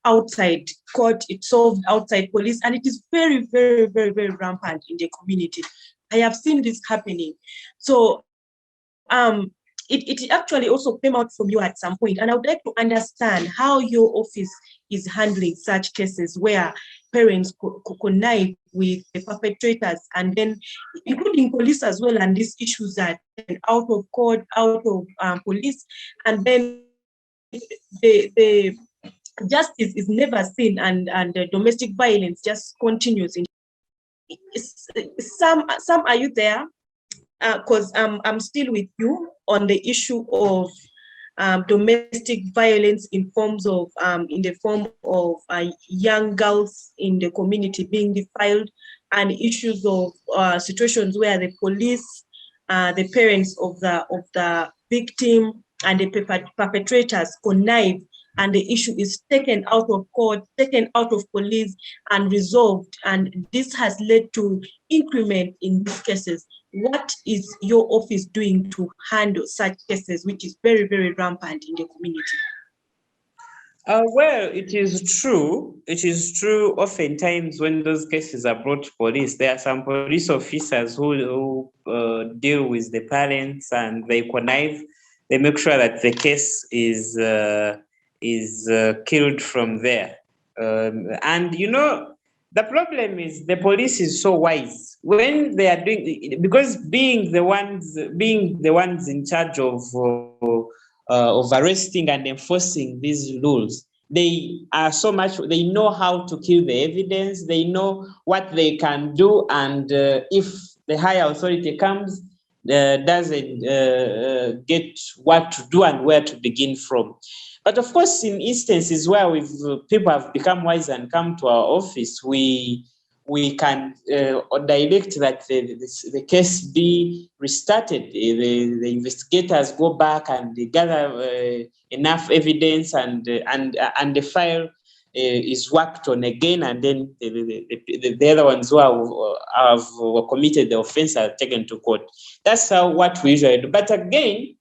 outside court, it's solved outside police, and it is very, very, very, very rampant in the community. I have seen this happening. So it actually also came out from you at some point, and I would like to understand how your office is handling such cases where parents connive with the perpetrators, and then including police as well, and these issues are out of court, out of police, and then the justice is never seen, and the domestic violence just continues. Sam, are you there? Because I'm still with you on the issue of domestic violence in the form of young girls in the community being defiled, and issues of situations where the police, the parents of the victim, and the perpetrators connive, and the issue is taken out of court, taken out of police, and resolved. And this has led to increment in these cases. What is your office doing to handle such cases, which is very, very rampant in the community? Well, it is true. It is true. Oftentimes, when those cases are brought to police, there are some police officers who deal with the parents, and they connive. They make sure that the case is killed from there. And the problem is the police is so wise when they are doing, because being the ones in charge of arresting and enforcing these rules, they know how to kill the evidence, they know what they can do, and if the higher authority comes, doesn't get what to do and where to begin from. But of course, in instances where people have become wise and come to our office, we can direct that the case be restarted. The investigators go back and they gather enough evidence, and the file is worked on again, and then the other ones who have committed the offense are taken to court. That's what we usually do. But again,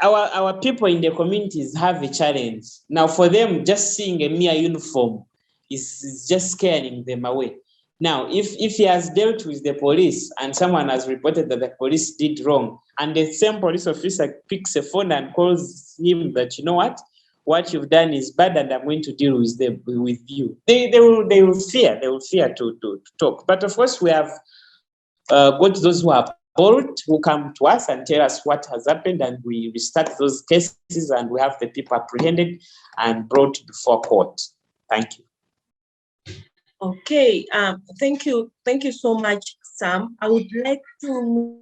our people in the communities have a challenge. Now, for them, just seeing a mere uniform is just scaring them away. Now, if he has dealt with the police and someone has reported that the police did wrong, and the same police officer picks a phone and calls him that, what you've done is bad, and I'm going to deal with you. They will fear to talk. But of course, we have got those who are bold, who come to us and tell us what has happened, and we restart those cases, and we have the people apprehended and brought before court. Thank you. Okay, thank you so much, Sam. I would like to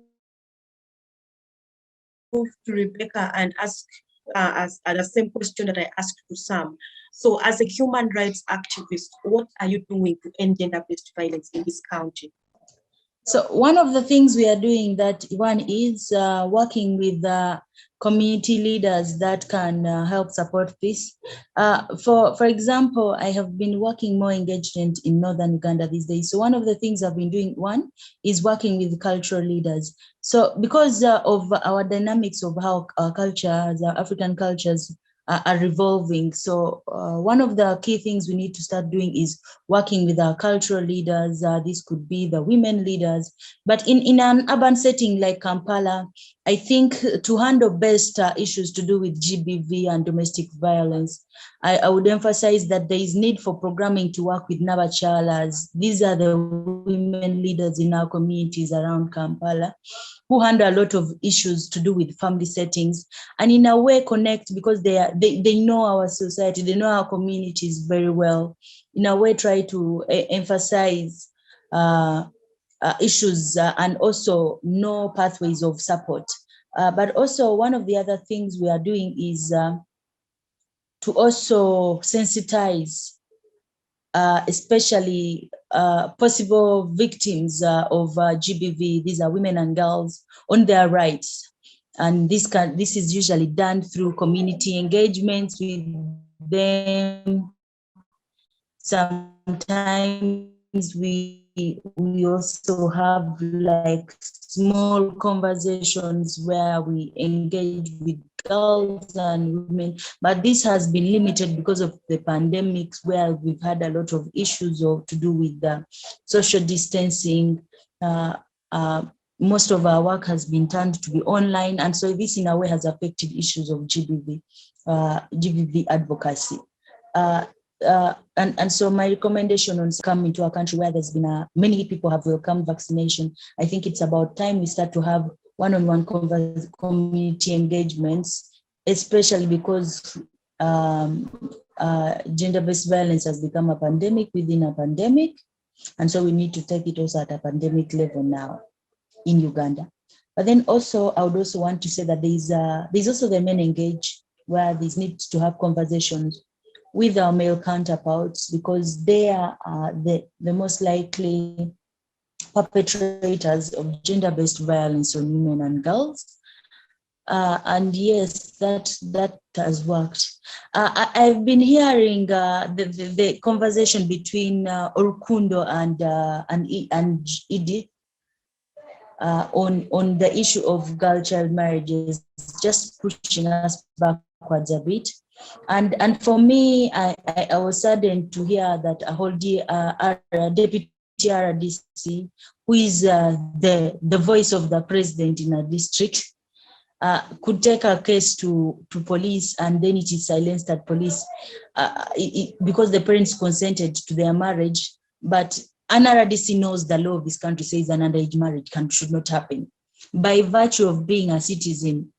move to Rebecca and ask the same question that I asked to Sam. So, as a human rights activist, what are you doing to end gender-based violence in this county? So one of the things we are doing is working with community leaders that can help support this. For example, I have been working more engagement in Northern Uganda these days. So one of the things I've been doing, one, is working with cultural leaders. So because of our dynamics of how our cultures, our African cultures are evolving. So one of the key things we need to start doing is working with our cultural leaders. This could be the women leaders. But in an urban setting like Kampala, I think to handle best issues to do with GBV and domestic violence, I would emphasize that there is need for programming to work with Nabachalas. These are the women leaders in our communities around Kampala who handle a lot of issues to do with family settings, and in a way connect, because they know our society, they know our communities very well. In a way, try to emphasize issues and also know pathways of support. But also one of the other things we are doing is to also sensitize especially possible victims of GBV, these are women and girls, on their rights. And this is usually done through community engagements with them. Sometimes we also have like small conversations where we engage with girls and women, but this has been limited because of the pandemics, where we've had a lot of issues to do with social distancing, most of our work has been turned to be online. And so this in a way has affected issues of GBV advocacy. And so my recommendation on coming to a country where there's been many people have welcomed vaccination, I think it's about time we start to have one-on-one community engagements, especially because gender-based violence has become a pandemic within a pandemic. And so we need to take it also at a pandemic level now in Uganda. But then also, I would also want to say that there's also the men engaged, where there's need to have conversations with our male counterparts, because they are the most likely perpetrators of gender-based violence on women and girls. And yes, that has worked. I've been hearing the conversation between Orikunda and Edith on the issue of girl-child marriages, just pushing us backwards a bit. And for me, I was saddened to hear that a whole deputy RDC, who is the voice of the president in a district, could take a case to police, and then it is silenced at police because the parents consented to their marriage. But an RDC knows the law of this country says an underage marriage should not happen. By virtue of being a citizen,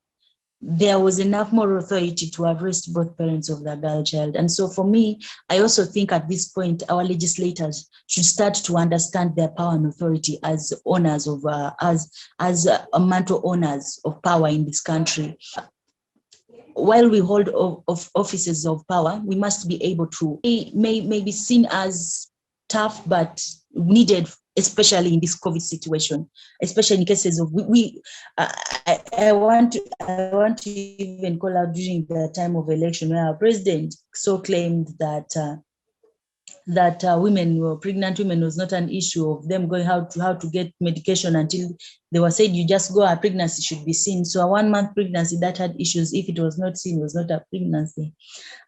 there was enough moral authority to arrest both parents of the girl child. And so for me, I also think at this point, our legislators should start to understand their power and authority as owners of, as mantle owners of power in this country. While we hold of offices of power, we must be able to, may be seen as tough, but needed, especially in this COVID situation, especially in cases of I want to even call out during the time of election where our president so claimed that pregnant women was not an issue of them going how to get medication until they were said you just go, a pregnancy should be seen. So a 1 month pregnancy that had issues, if it was not seen, was not a pregnancy.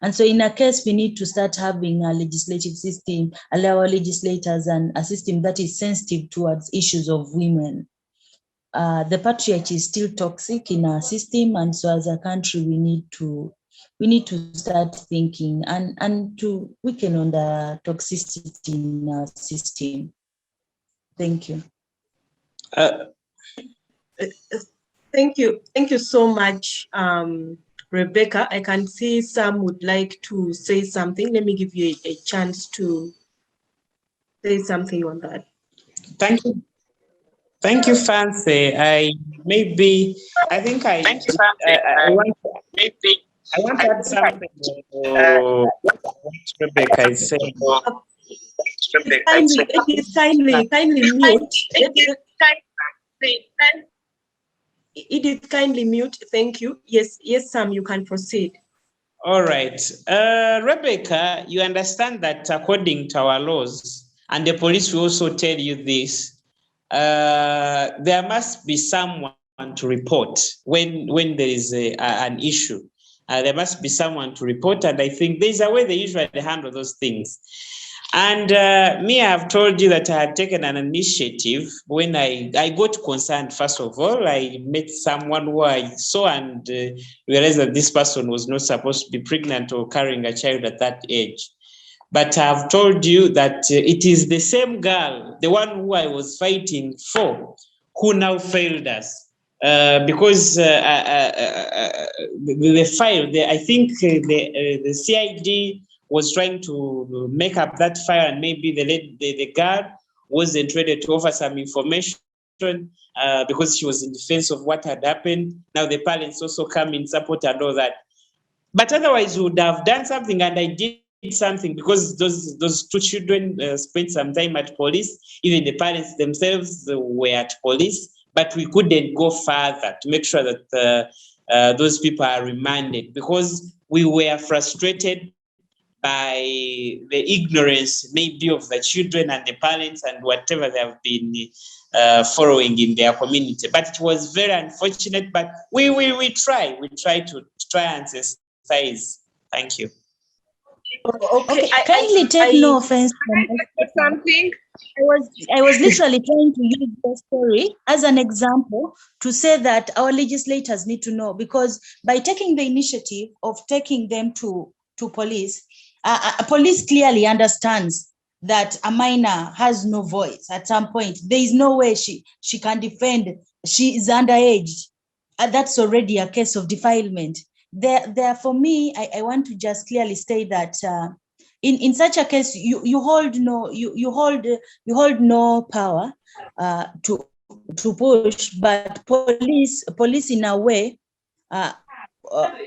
And so in a case, we need to start having a legislative system, allow our legislators and a system that is sensitive towards issues of women. The patriarchy is still toxic in our system, and so as a country, we need to start thinking and to weaken on the toxicity in our system. Thank you. Thank you so much, Rebecca. I can see Sam would like to say something. Let me give you a chance to say something on that. Thank you. Thank you, Fancy. I want to add something to what Rebecca is saying. Kindly mute. Edith, kindly mute. Thank you. Yes, Sam, you can proceed. All right. Rebecca, you understand that according to our laws, and the police will also tell you this, there must be someone to report when there is an issue. There must be someone to report, and I think there's a way they usually handle those things. And me, I've told you that I had taken an initiative when I got concerned. First of all, I met someone who I saw and realized that this person was not supposed to be pregnant or carrying a child at that age. But I've told you that it is the same girl, the one who I was fighting for, who now failed us. Because the file, I think the CID was trying to make up that file, and maybe the girl wasn't ready to offer some information because she was in defense of what had happened. Now the parents also come in support and all that. But otherwise, we would have done something, and I did something because those two children spent some time at police. Even the parents themselves were at police, but we couldn't go further to make sure that those people are remanded because we were frustrated by the ignorance maybe of the children and the parents and whatever they have been following in their community. But it was very unfortunate, but we try to and sensitize. Thank you. Okay, Kindly take no offense. Something. I was literally trying to use the story as an example to say that our legislators need to know, because by taking the initiative of taking them to police, police clearly understands that a minor has no voice at some point. There is no way she can defend. She is underage. That's already a case of defilement. There, for me, I want to just clearly state that in such a case, you hold no power to push, but police in a way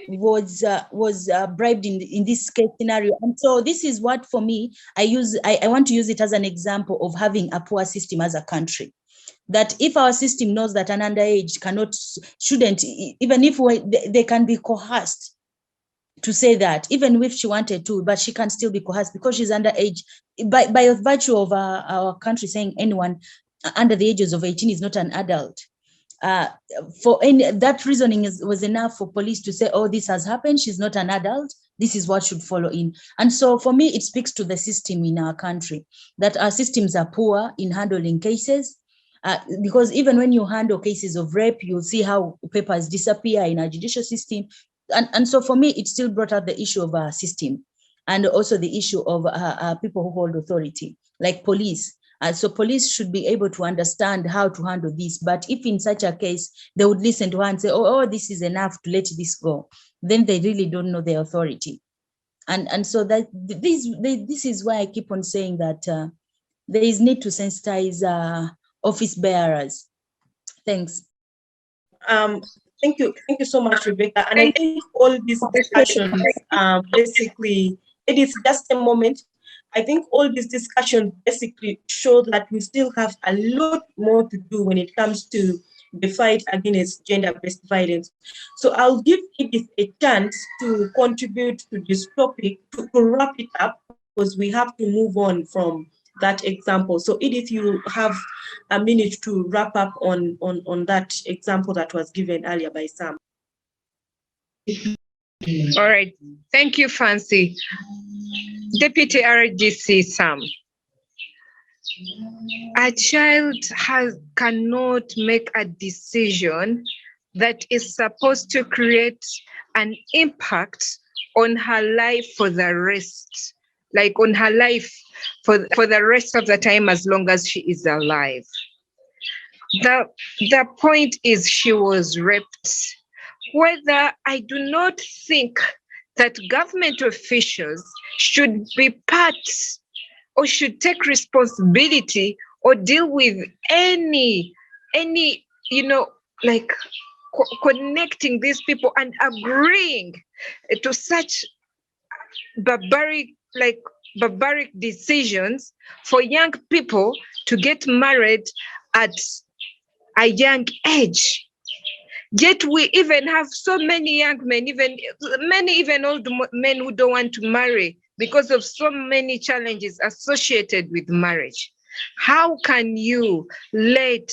was bribed in this case scenario. And so this is what, for me, I want to use it as an example of having a poor system as a country. That if our system knows that an underage shouldn't, even if they can be coerced to say that, even if she wanted to, but she can still be coerced because she's underage, by virtue of our country saying anyone under the ages of 18 is not an adult. That reasoning was enough for police to say, oh, this has happened, she's not an adult, this is what should follow in. And so for me, it speaks to the system in our country, that our systems are poor in handling cases. Because even when you handle cases of rape, you'll see how papers disappear in our judicial system. And so for me, it still brought out the issue of our system, and also the issue of people who hold authority, like police. So police should be able to understand how to handle this. But if in such a case, they would listen to her and say, oh, this is enough to let this go, then they really don't know their authority. And so that this is why I keep on saying that there is need to sensitize office bearers. Thanks. Thank you so much, Rebecca. And I think all these discussions, basically, it is just a moment. I think all these discussions basically show that we still have a lot more to do when it comes to the fight against gender-based violence. So I'll give Edith a chance to contribute to this topic, to wrap it up, because we have to move on from that example. So Edith, you have a minute to wrap up on that example that was given earlier by Sam. All right, thank you, Fancy. Deputy RGC Sam. A child cannot make a decision that is supposed to create an impact on her life for the rest, like on her life for the rest of the time, as long as she is alive. The point is, she was raped. Whether I do not think that government officials should be part or should take responsibility or deal with any like connecting these people and agreeing to such barbaric decisions for young people to get married at a young age. Yet we even have so many young men, even old men who don't want to marry because of so many challenges associated with marriage. How can you let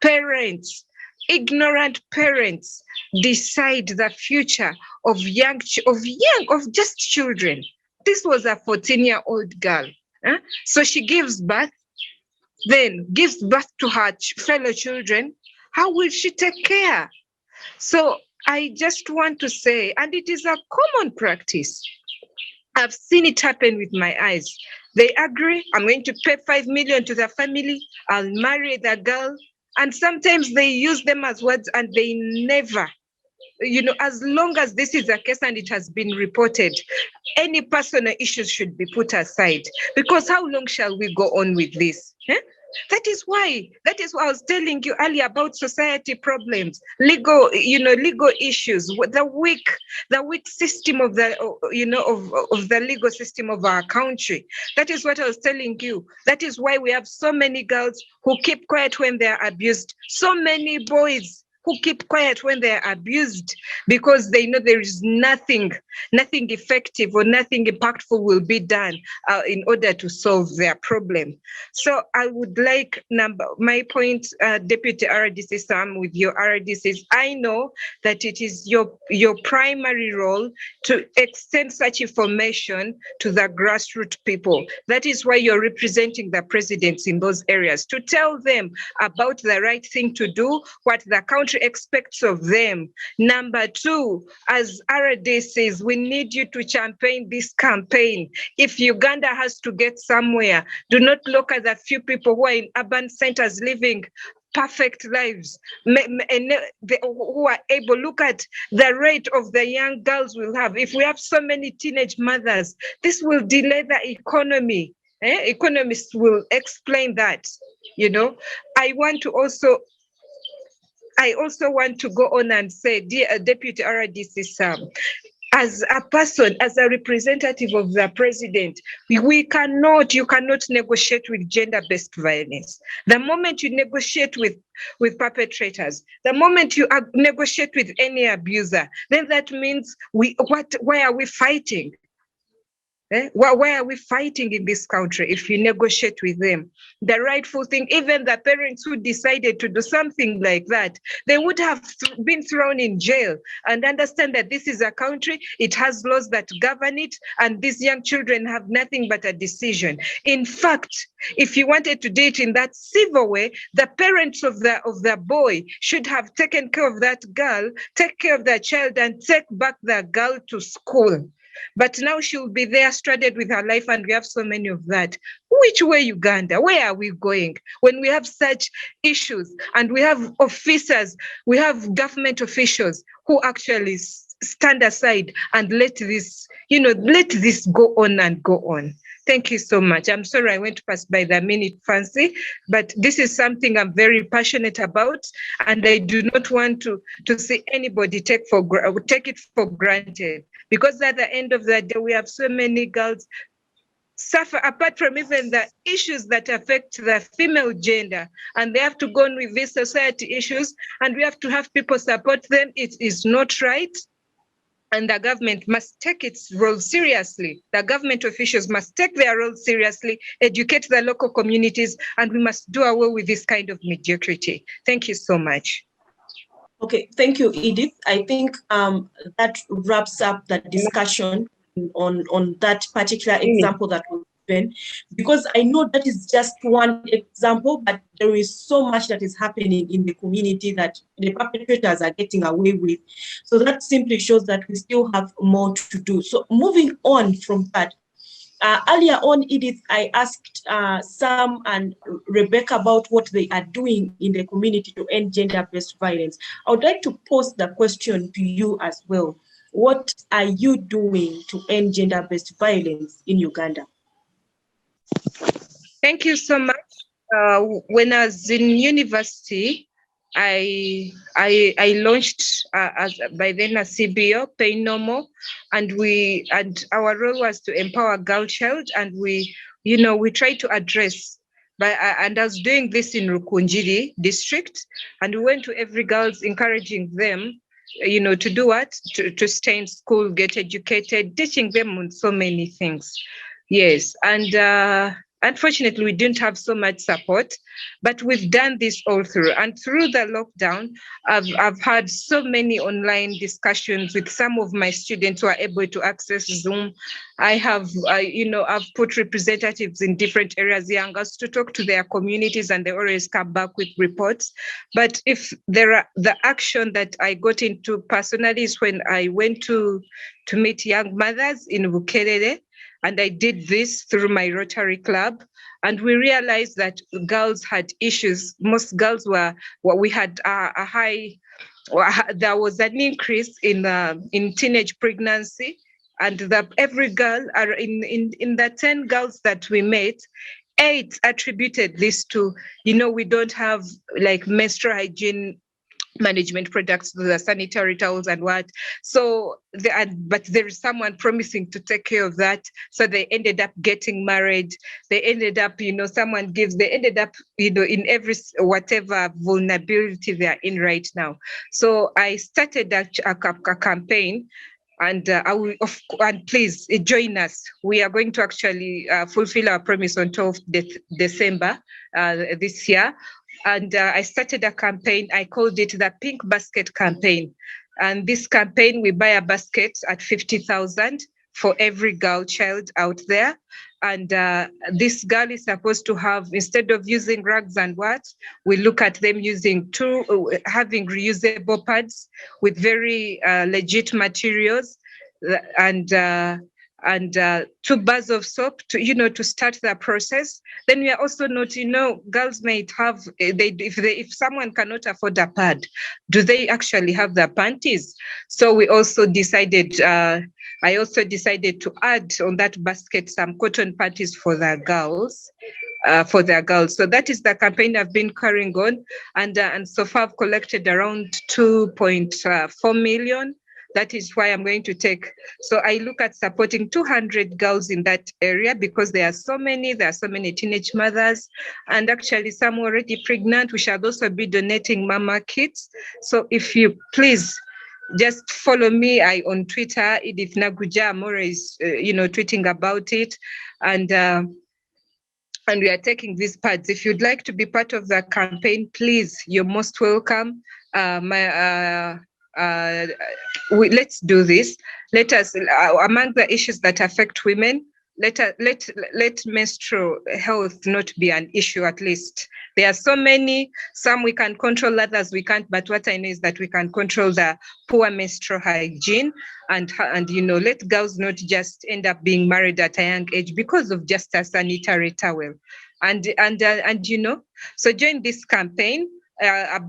parents, ignorant parents, decide the future of just children? This was a 14-year-old girl. So she gives birth to her fellow children. How will she take care? So I just want to say, and it is a common practice. I've seen it happen with my eyes. They agree, I'm going to pay 5 million to the family, I'll marry the girl. And sometimes they use them as words and they never, as long as this is a case and it has been reported, any personal issues should be put aside. Because how long shall we go on with this? That is why I was telling you earlier about society problems, legal issues, the weak system of the of the legal system of our country. That is what I was telling you. That is why we have so many girls who keep quiet when they are abused, so many boys who keep quiet when they're abused because they know there is nothing effective or nothing impactful will be done in order to solve their problem. So I would like my point, Deputy RDC Sam, with your RDCs. I know that it is your primary role to extend such information to the grassroots people. That is why you're representing the presidents in those areas, to tell them about the right thing to do, what the country expects of them. Number two, as RD says, we need you to champagne this campaign. If Uganda has to get somewhere, do not look at the few people who are in urban centers living perfect lives, who are able, look at the rate of the young girls we'll have. If we have so many teenage mothers, this will delay the economy. Economists will explain that, you know. I also want to go on and say, dear Deputy RDC Sam, as a person, as a representative of the president, you cannot negotiate with gender-based violence. The moment you negotiate with perpetrators, the moment you negotiate with any abuser, then that means why are we fighting? Why are we fighting in this country if you negotiate with them? The rightful thing, even the parents who decided to do something like that, they would have been thrown in jail, and understand that this is a country, it has laws that govern it, and these young children have nothing but a decision. In fact, if you wanted to do it in that civil way, the parents of the boy should have taken care of that girl, take care of the child, and take back the girl to school. But now she'll be there stranded with her life, and we have so many of that. Which way, Uganda? Where are we going when we have such issues and we have officers, we have government officials who actually stand aside and let this go on and go on? Thank you so much. I'm sorry I went past by the minute, Fancy, but this is something I'm very passionate about, and I do not want to see anybody take it for granted, because at the end of the day, we have so many girls suffer, apart from even the issues that affect the female gender, and they have to go on with these society issues, and we have to have people support them. It is not right. And the government must take its role seriously. The government officials must take their role seriously, educate the local communities, and we must do away with this kind of mediocrity. Thank you so much. Okay, thank you, Edith. I think that wraps up the discussion on that particular example that was given, because I know that is just one example, but there is so much that is happening in the community that the perpetrators are getting away with. So that simply shows that we still have more to do. So moving on from that, earlier on, Edith, I asked Sam and Rebecca about what they are doing in the community to end gender-based violence. I would like to pose the question to you as well. What are you doing to end gender-based violence in Uganda? Thank you so much. When I was in university, I launched by then a CBO, Pay No More, and our role was to empower girl child, and we try to address. And I was doing this in Rukunjiri district, and we went to every girls, encouraging them, to do what? To stay in school, get educated, teaching them on so many things. Yes, and unfortunately, we didn't have so much support, but we've done this all through. And through the lockdown, I've had so many online discussions with some of my students who are able to access Zoom. I've put representatives in different areas, young girls, to talk to their communities, and they always come back with reports. But if the action that I got into personally is when I went to meet young mothers in Bukerere. And I did this through my Rotary Club, and we realized that girls had issues. Most girls we had a high, there was an increase in teenage pregnancy, and every girl, in the 10 girls that we met, 8 attributed this to, we don't have like menstrual hygiene management products, the sanitary towels and what. So, but there is someone promising to take care of that. So they ended up getting married. They ended up, someone gives, they ended up, in every, whatever vulnerability they're in right now. So I started a campaign. And and please join us. We are going to actually fulfill our promise on 12th December this year. And I started a campaign. I called it the Pink Basket Campaign. And this campaign, we buy a basket at 50,000 for every girl child out there. And this girl is supposed to have, instead of using rags and what, we look at them having reusable pads with very legit materials, and 2 bars of soap to start the process. Then we are also not, girls might have, if someone cannot afford a pad, do they actually have the panties? So we also decided, I also decided to add on that basket some cotton panties for the girls. So that is the campaign I've been carrying on, and so far I've collected around 2.4 million. That is why I'm going to take. So I look at supporting 200 girls in that area, because there are so many teenage mothers, and actually some already pregnant. We shall also be donating mama kits. So if you please just follow me on Twitter, Edith Nagujja. I'm always, tweeting about it. And we are taking these pads. If you'd like to be part of the campaign, please, you're most welcome. Let's do this. Let us, among the issues that affect women, let menstrual health not be an issue. At least there are so many. Some we can control, others we can't. But what I know is that we can control the poor menstrual hygiene, and let girls not just end up being married at a young age because of just a sanitary towel. And so join this campaign.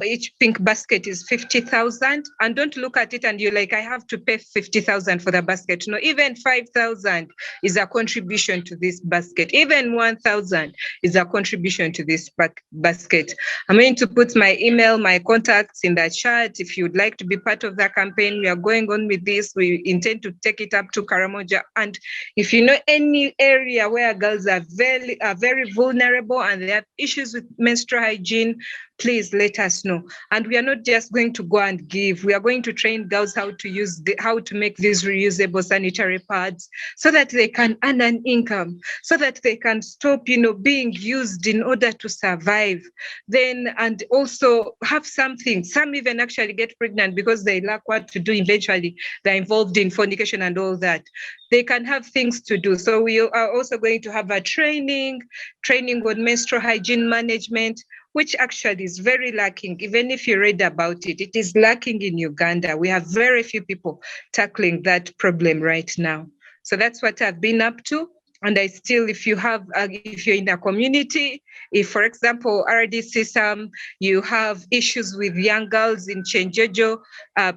Each pink basket is 50,000, and don't look at it and you're like, I have to pay 50,000 for the basket. No, even 5,000 is a contribution to this basket. Even 1,000 is a contribution to this basket. I'm going to put my email, my contacts in the chat. If you'd like to be part of the campaign, we are going on with this. We intend to take it up to Karamoja. And if you know any area where girls are very vulnerable and they have issues with menstrual hygiene, please let us know. And we are not just going to go and give. We are going to train girls how to make these reusable sanitary pads, so that they can earn an income, so that they can stop, being used in order to survive. Then, and also have something. Some even actually get pregnant because they lack what to do. Eventually, they're involved in fornication and all that. They can have things to do. So we are also going to have a training on menstrual hygiene management, which actually is very lacking. Even if you read about it, it is lacking in Uganda. We have very few people tackling that problem right now. So that's what I've been up to. And I still, if you're in a community, if, for example, RDC you have issues with young girls in Chenjejo,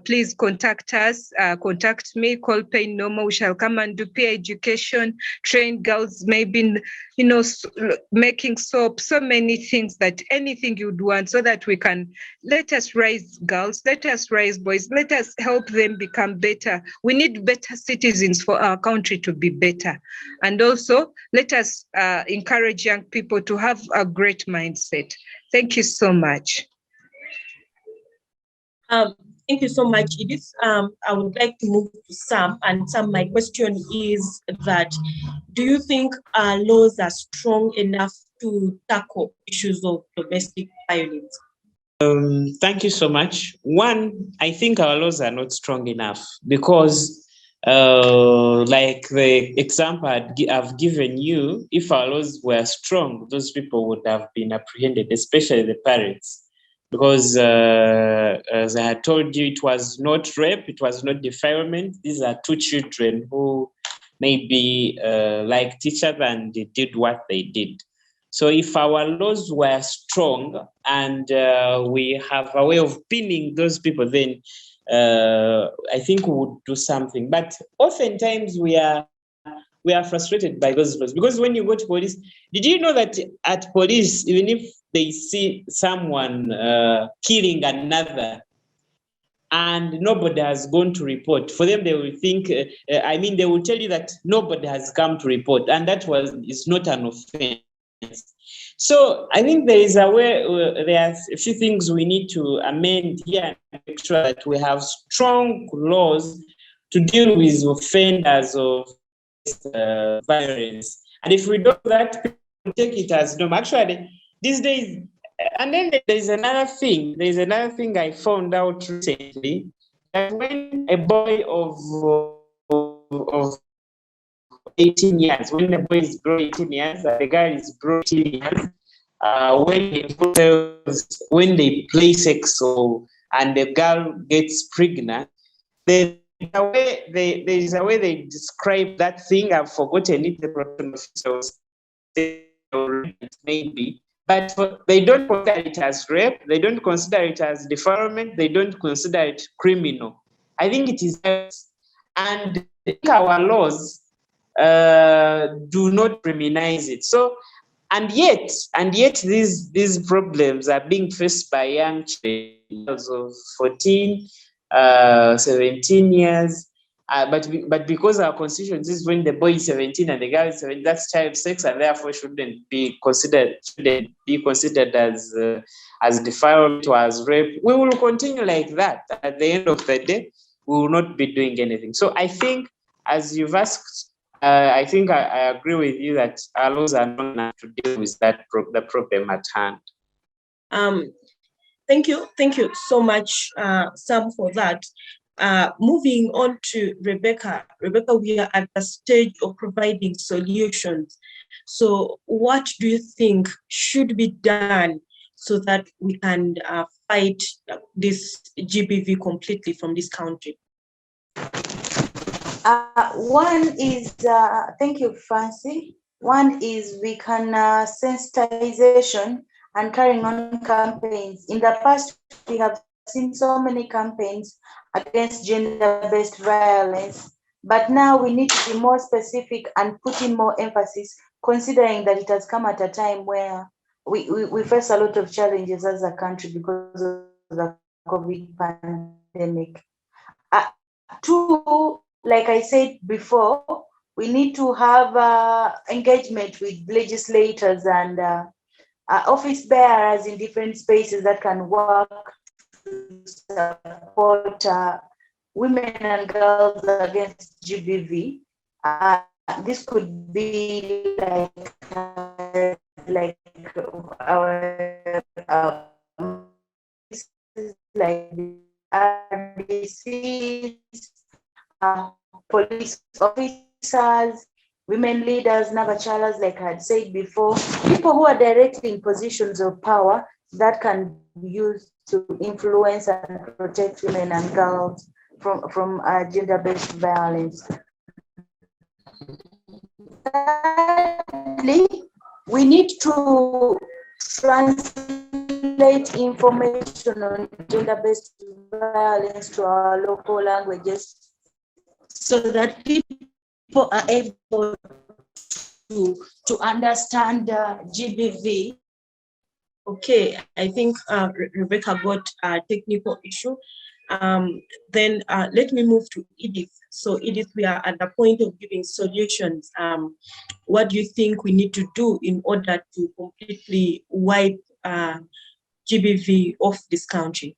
please contact us, contact me, call Pain Normal. We shall come and do peer education, train girls, maybe, making soap, so many things, that anything you'd want, so that we can, let us raise girls, let us raise boys, let us help them become better. We need better citizens for our country to be better. And also, let us encourage young people to have a great mindset. Thank you so much. Thank you so much, Edith. I would like to move to Sam. And Sam, my question is that, do you think our laws are strong enough to tackle issues of domestic violence? Thank you so much. One, I think our laws are not strong enough because, like the example I've given you, if our laws were strong, those people would have been apprehended, especially the parents. Because as I had told you, it was not rape, it was not defilement. These are 2 children who maybe liked each other and they did what they did. So if our laws were strong and we have a way of pinning those people, then I think we would do something. But oftentimes we are frustrated by those laws, because when you go to police, did you know that at police, even if they see someone killing another, and nobody has gone to report. For them, they will think, they will tell you that nobody has come to report, and is not an offense. So I think there are a few things we need to amend here and make sure that we have strong laws to deal with offenders of violence. And if we do that, people take it as normal. Actually, these days, and then there's another thing. There's another thing I found out recently, that when a boy of 18 years, when the boy is below 18 years and the girl is below 18 years, when they play sex and the girl gets pregnant, there's a way they describe that thing. I've forgotten it. The protection officers maybe. But they don't consider it as rape, they don't consider it as defilement, they don't consider it criminal. I think it is, and our laws do not criminalize it. So, and yet these problems are being faced by young children of 14, 17 years. But because our constitution says when the boy is 17 and the girl is 17, that's child sex, and therefore shouldn't be considered as defilement or as rape. We will continue like that. At the end of the day, we will not be doing anything. So I think, as you've asked, I think I agree with you that our laws are not enough to deal with the problem at hand. Thank you so much, Sam, for that. Moving on to Rebecca. Rebecca, we are at the stage of providing solutions. So what do you think should be done so that we can fight this GBV completely from this country? One is, thank you, Francie. One is we can sensitization and carrying on campaigns. In the past, we have seen so many campaigns against gender-based violence, but now we need to be more specific and put in more emphasis, considering that it has come at a time where we face a lot of challenges as a country because of the COVID pandemic. Two, like I said before, we need to have engagement with legislators and office bearers in different spaces that can work to support women and girls against GBV. This could be like our like RDCs, police officers, women leaders, Nagachalas, like I had said before, people who are directly in positions of power that can be used to influence and protect women and girls from gender-based violence. Thirdly, we need to translate information on gender-based violence to our local languages so that people are able to understand GBV. Okay, I think Rebecca got a technical issue. Then let me move to Edith. So Edith, we are at the point of giving solutions. What do you think we need to do in order to completely wipe GBV off this country?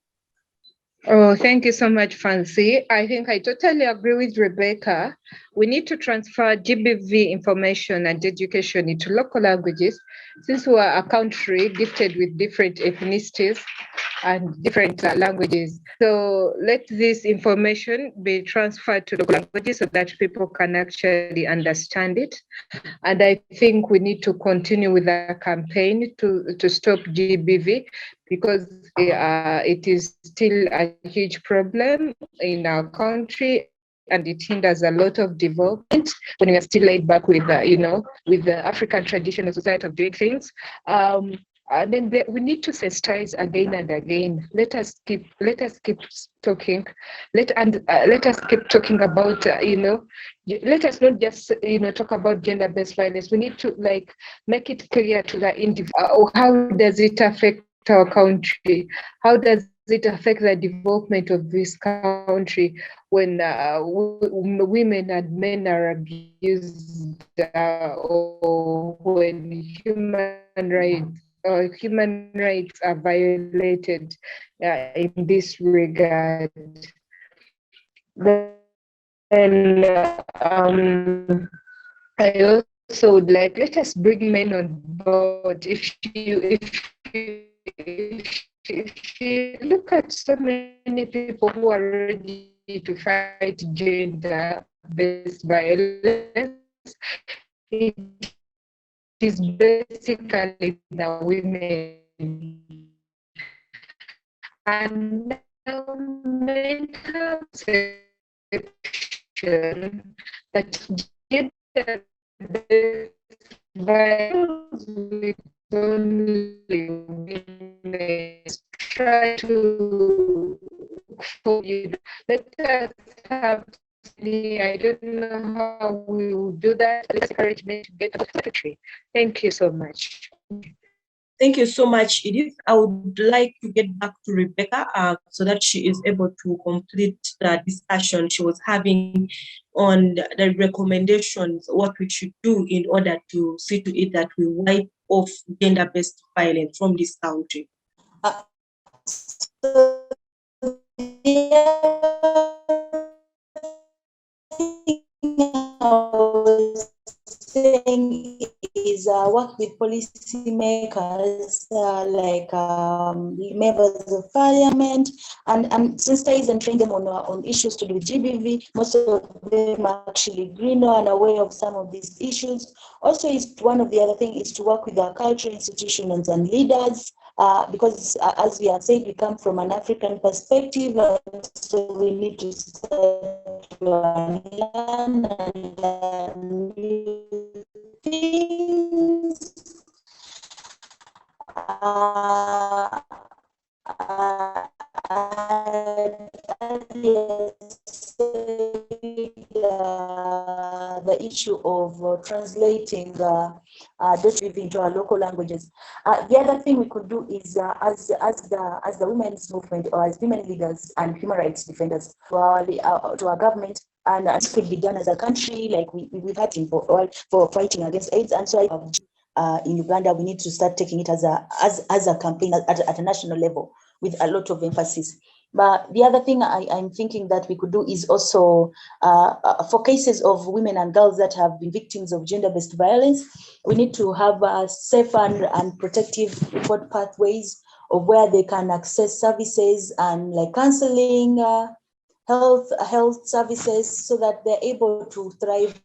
Oh, thank you so much, Fancy. I think I totally agree with Rebecca. We need to transfer GBV information and education into local languages, since we are a country gifted with different ethnicities and different languages. So let this information be transferred to local languages so that people can actually understand it. And I think we need to continue with the campaign to stop GBV, because it is still a huge problem in our country, and it hinders a lot of development when we are still laid back with with the African traditional society of doing things. And then we need to sensitize again and again. Let us keep talking. Let us keep talking about let us not just talk about gender-based violence. We need to make it clear to the individual how does it affect our country? How does it affect the development of this country when women and men are abused, or when human rights are violated in this regard? Then I also would like, let us bring men on board. If you look at so many people who are ready to fight gender-based violence, it is basically the women. And men have perception that gender-based violence with only women. Try to let us have, I don't know how we will do that. Let's encourage men to get to the secretary. Thank you so much. Thank you so much, Edith. I would like to get back to Rebecca so that she is able to complete the discussion she was having on the recommendations, what we should do in order to see to it that we wipe off gender-based violence from this country. Saying is work with policymakers like members of parliament and sensitize and train them on issues to do with GBV. Most of them are actually green and aware of some of these issues. Also, is one of the other things is to work with our cultural institutions and leaders. Because as we have said, we come from an African perspective, so we need to start to learn and new things. The issue of translating data into our local languages. The other thing we could do is, as the women's movement or as women leaders and human rights defenders to our government, and this could be done as a country, like we've had for fighting against AIDS, and so in Uganda we need to start taking it as a campaign at a national level with a lot of emphasis. But the other thing I'm thinking that we could do is also for cases of women and girls that have been victims of gender-based violence, we need to have safe and protective report pathways of where they can access services and like counseling, health services, so that they're able to thrive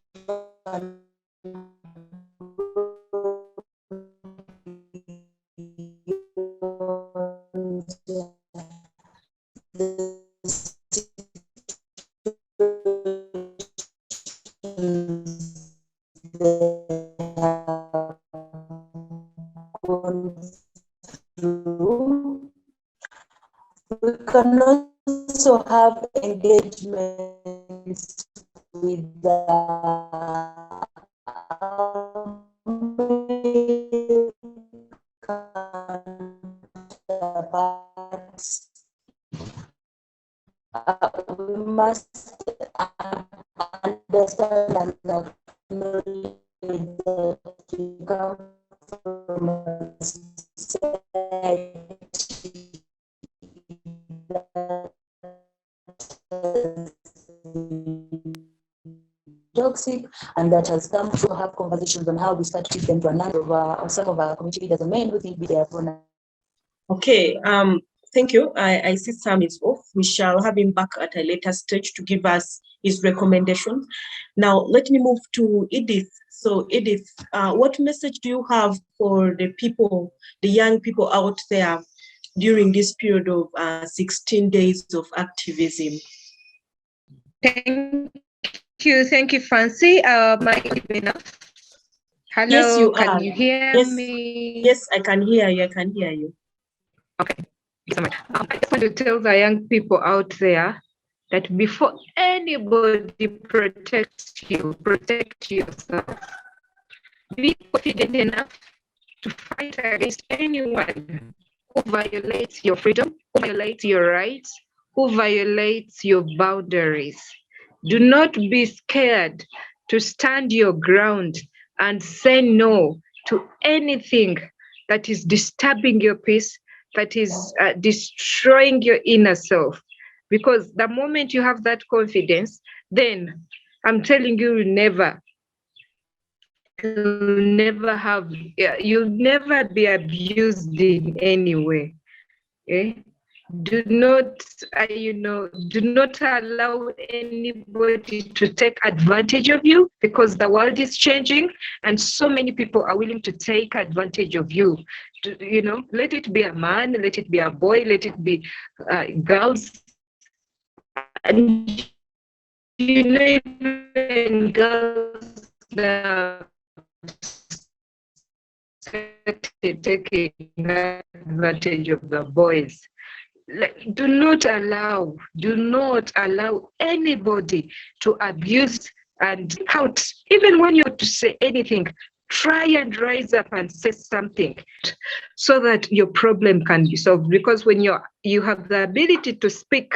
We can also have engagements with the parts. We must understand and acknowledge that we come from a society that toxic, and that has come to have conversations on how we start to teach them to a number of some of our community leaders and men who think we their pronouns. Okay, thank you. I see Sam is off. We shall have him back at a later stage to give us his recommendations. Now, let me move to Edith. So, Edith, what message do you have for the people, the young people out there during this period of 16 days of activism? Thank you, Francie. My enough. Hello, yes, you can are. You hear yes. me? Yes, I can hear you. I can hear you. Okay, thank you so much. I just want to tell the young people out there that before anybody protects you, protect yourself. Be confident enough to fight against anyone who violates your freedom, who violates your rights, who violates your boundaries. Do not be scared to stand your ground and say no to anything that is disturbing your peace, that is destroying your inner self. Because the moment you have that confidence, then I'm telling you, you'll never be abused in any way. Okay? Do not allow anybody to take advantage of you, because the world is changing and so many people are willing to take advantage of you. Let it be a man, let it be a boy, let it be girls. And even girls that taking advantage of the boys. Do not allow anybody to abuse and out. Even when you have to say anything, try and rise up and say something so that your problem can be solved. Because when you have the ability to speak,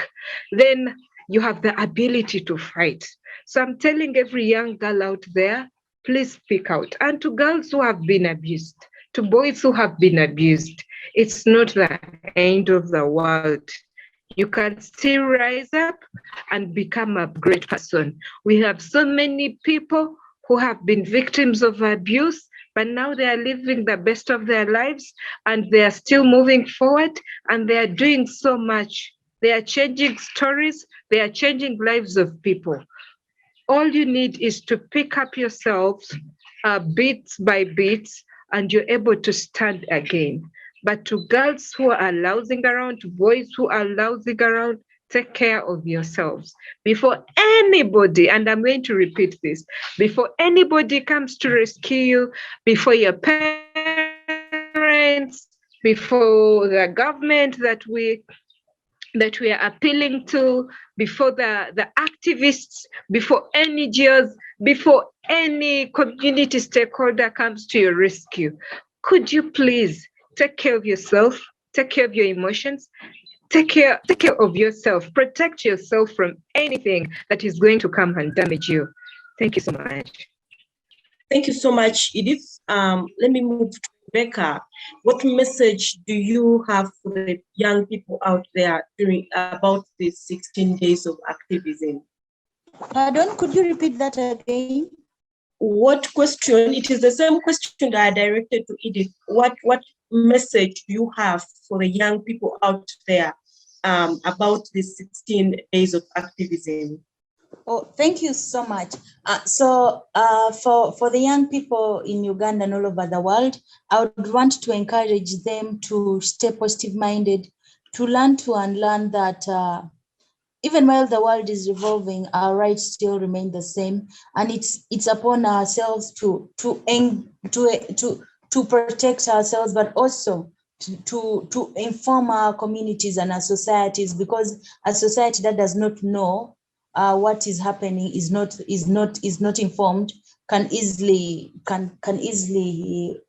then you have the ability to fight. So I'm telling every young girl out there, please speak out. And to girls who have been abused, to boys who have been abused, it's not the end of the world. You can still rise up and become a great person. We have so many people who have been victims of abuse, but now they are living the best of their lives and they are still moving forward and they are doing so much. They are changing stories, they are changing lives of people. All you need is to pick up yourselves bit by bit and you're able to stand again. But to girls who are lousing around, to boys who are lousing around, take care of yourselves. Before anybody, and I'm going to repeat this, before anybody comes to rescue you, before your parents, before the government that we are appealing to, before the activists, before NGOs, before any community stakeholder comes to your rescue, could you please take care of yourself, take care of your emotions, take care of yourself, protect yourself from anything that is going to come and damage you. Thank you so much. Thank you so much, Edith. Let me move to Rebecca. What message do you have for the young people out there about the 16 days of activism? Pardon, could you repeat that again? What question? It is the same question that I directed to Edith. What message do you have for the young people out there about the 16 days of activism? Oh, thank you so much. For the young people in Uganda and all over the world, I would want to encourage them to stay positive-minded, to learn to unlearn that even while the world is revolving, our rights still remain the same, and it's upon ourselves to protect ourselves, but also to inform our communities and our societies, because a society that does not know what is happening, is not informed, can easily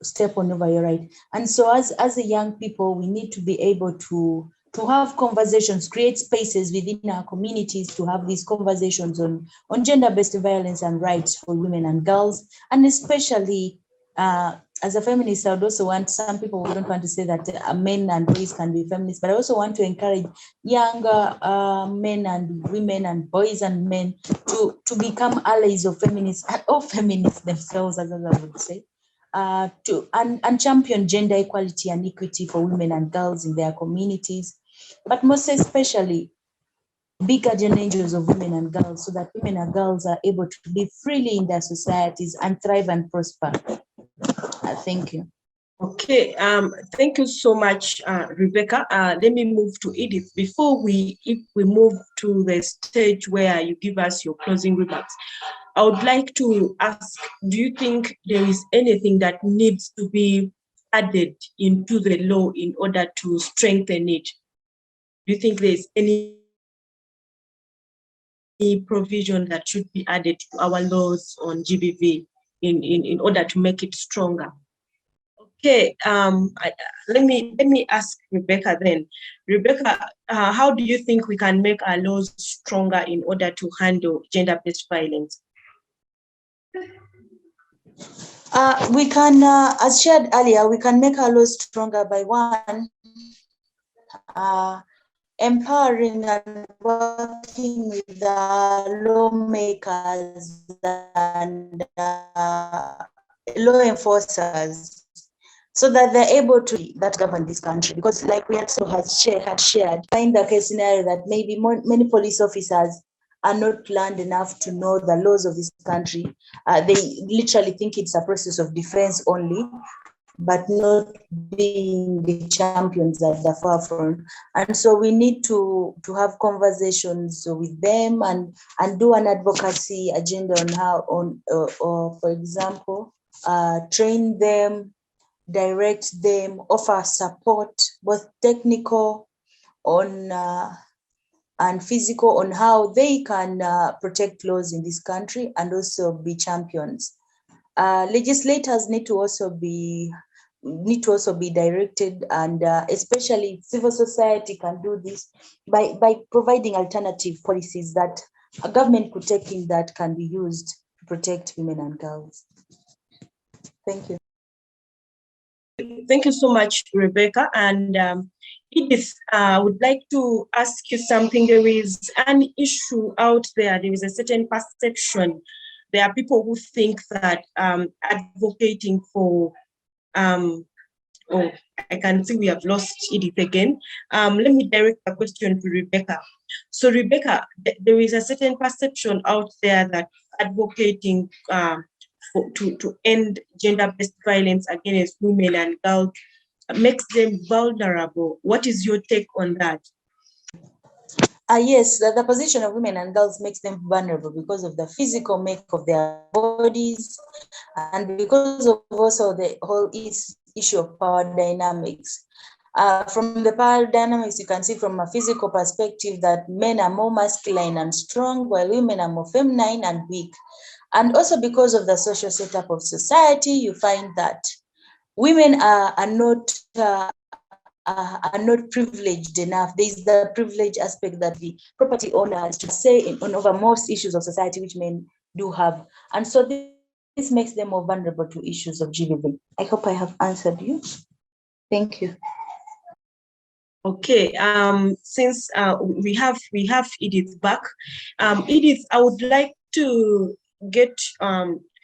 step on over your right. And so as a young people, we need to be able to have conversations, create spaces within our communities to have these conversations on gender-based violence and rights for women and girls. And especially as a feminist, I would also want, some people don't want to say that men and boys can be feminists, but I also want to encourage younger men and women and boys and men to become allies of feminists, or feminists themselves, as I would say, and champion gender equality and equity for women and girls in their communities, but most especially be guardian angels of women and girls, so that women and girls are able to live freely in their societies and thrive and prosper. Thank you. Okay, thank you so much, Rebecca. Let me move to Edith. Before we move to the stage where you give us your closing remarks, I would like to ask, do you think there is anything that needs to be added into the law in order to strengthen it? Do you think there's any provision that should be added to our laws on GBV in order to make it stronger? Okay, let me ask Rebecca then. Rebecca, how do you think we can make our laws stronger in order to handle gender-based violence? We can, as shared earlier, we can make our laws stronger by one, empowering and working with the lawmakers and law enforcers, so that they're able to that govern this country. Because like we had shared, find the case scenario that maybe many police officers are not learned enough to know the laws of this country. They literally think it's a process of defense only, but not being the champions at the forefront. And so we need to have conversations with them and do an advocacy agenda on how, for example, train them, direct them, offer support, both technical and physical, on how they can protect laws in this country and also be champions. Legislators need to also be directed, and especially civil society can do this by providing alternative policies that a government could take in that can be used to protect women and girls. Thank you. Thank you so much, Rebecca. And Edith, I would like to ask you something. There is an issue out there. There is a certain perception. There are people who think that advocating for, oh, I can see we have lost Edith again. Let me direct the question to Rebecca. So Rebecca, there is a certain perception out there that advocating to end gender-based violence against women and girls makes them vulnerable. What is your take on that? Yes, the position of women and girls makes them vulnerable because of the physical make of their bodies and because of also the whole issue of power dynamics. From the power dynamics, you can see from a physical perspective that men are more masculine and strong, while women are more feminine and weak. And also because of the social setup of society, you find that women are not privileged enough. There's the privilege aspect that the property owners to say on over most issues of society, which men do have. And so this makes them more vulnerable to issues of GBV. I hope I have answered you. Thank you. Okay, since we have Edith back, Edith, I would like to get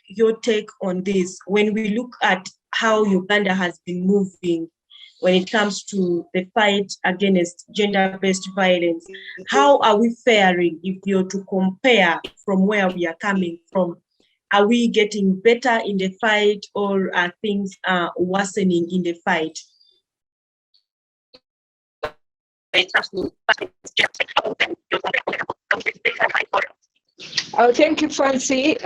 your take on this. When we look at how Uganda has been moving when it comes to the fight against gender-based violence, how are we faring if you're to compare from where we are coming from? Are we getting better in the fight, or are things worsening in the fight? Oh, thank you, Francie.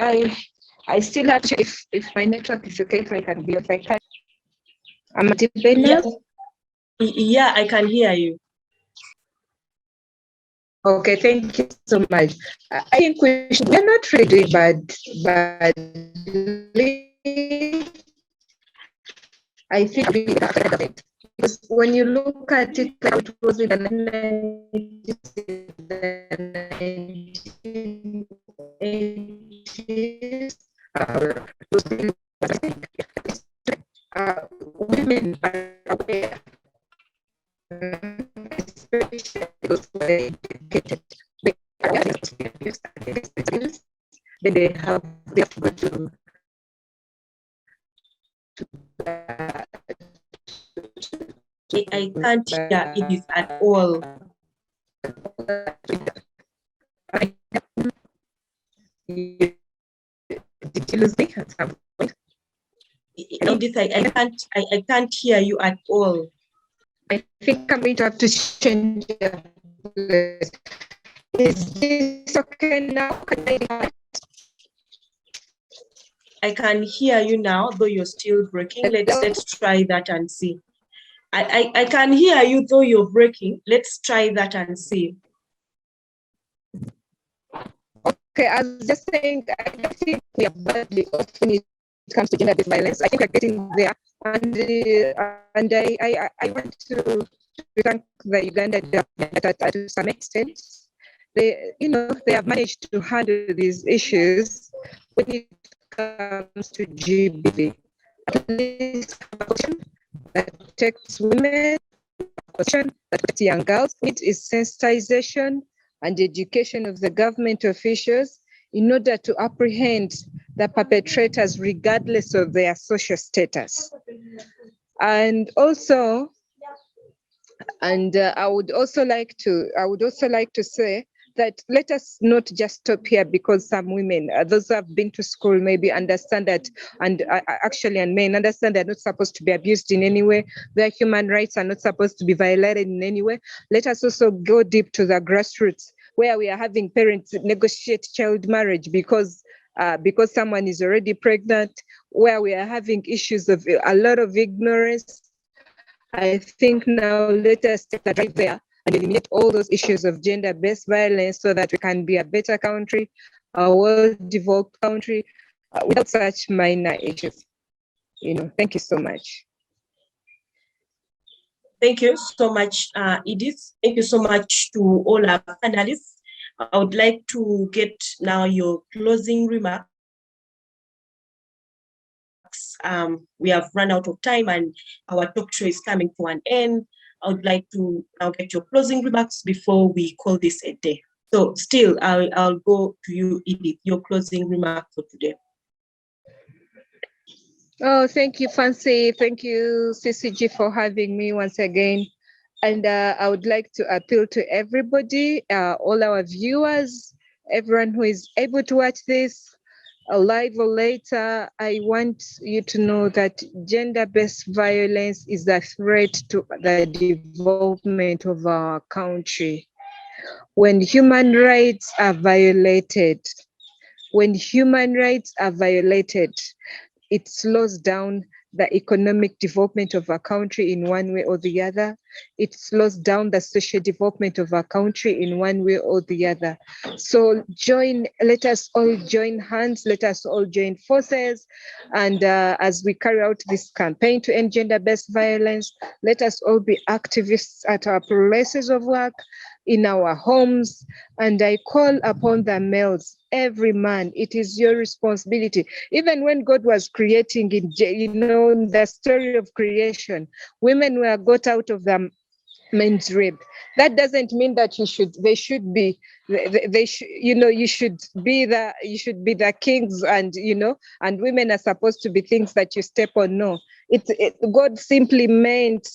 I still have to, if my network is okay, if I can be okay. I'm at Yeah, I can hear you. Okay, thank you so much. I think we're not really bad. I think because when you look at it, it was in the 1980s, women are aware, especially those who are educated, they have to go to I can't hear Edith at all. Did you lose me at some point? Edith, I can't hear you at all. I think I'm going to have to change the place. Is this okay now? I can hear you now, though you're still breaking. Let's try that and see. I can hear you, though you're breaking. Let's try that and see. Okay, I was just saying, I think we are badly off when it comes to gender-based violence. I think we're getting there. And I want to thank the Uganda government to some extent. They have managed to handle these issues when it comes to GBV. At least that protects women, that protects young girls. It is sensitization and education of the government officials in order to apprehend the perpetrators regardless of their social status. And also, I would also like to say that let us not just stop here, because some women, those who have been to school, maybe understand that, and men understand they're not supposed to be abused in any way. Their human rights are not supposed to be violated in any way. Let us also go deep to the grassroots, where we are having parents negotiate child marriage because someone is already pregnant, where we are having issues of a lot of ignorance. I think now let us take the drive there and eliminate all those issues of gender-based violence so that we can be a better country, a well-developed country, without such minor issues. Thank you so much. Thank you so much, Edith. Thank you so much to all our panelists. I would like to get now your closing remarks. We have run out of time and our talk show is coming to an end. I would like to now get your closing remarks before we call this a day. So still, I'll go to you, Edith, your closing remark for today. Oh, thank you, Fancy. Thank you, CCG, for having me once again. And I would like to appeal to everybody, all our viewers, everyone who is able to watch this live or later. I want you to know that gender-based violence is a threat to the development of our country. When human rights are violated, it slows down the economic development of our country in one way or the other. It slows down the social development of our country in one way or the other. So let us all join hands, let us all join forces. And as we carry out this campaign to end gender-based violence, let us all be activists at our places of work, in our homes. And I call upon the males, every man, it is your responsibility. Even when God was creating, the story of creation, women were got out of the men's rib. That doesn't mean that you should be the kings, and women are supposed to be things that you step on. No, God simply meant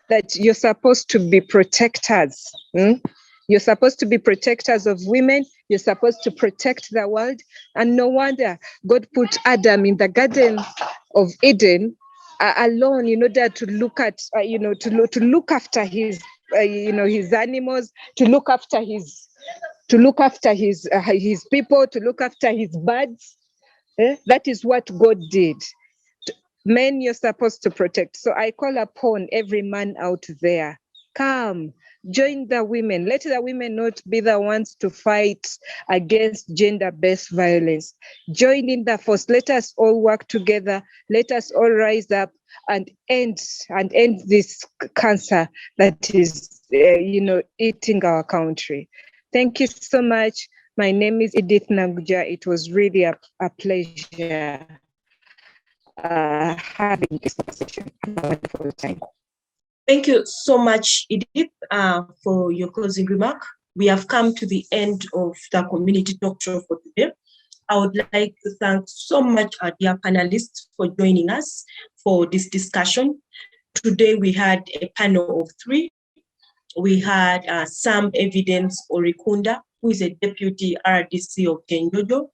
that you're supposed to be protectors. You're supposed to be protectors of women. You're supposed to protect the world. And no wonder God put Adam in the Garden of Eden alone in order to look at, to look after his, his animals, to look after his people, to look after his birds. That is what God did. Men, you're supposed to protect. So I call upon every man out there, come, join the women. Let the women not be the ones to fight against gender-based violence. Join in the force. Let us all work together. Let us all rise up and end this cancer that is, eating our country. Thank you so much. My name is Edith Nagujja. It was really a pleasure having this conversation. Have a wonderful time. Thank you so much, Edith, for your closing remark. We have come to the end of the community talk show for today. I would like to thank so much our dear panelists for joining us for this discussion. Today we had a panel of 3. We had Sam Evidence Orikunda, who is a deputy RDC of Kenjojo.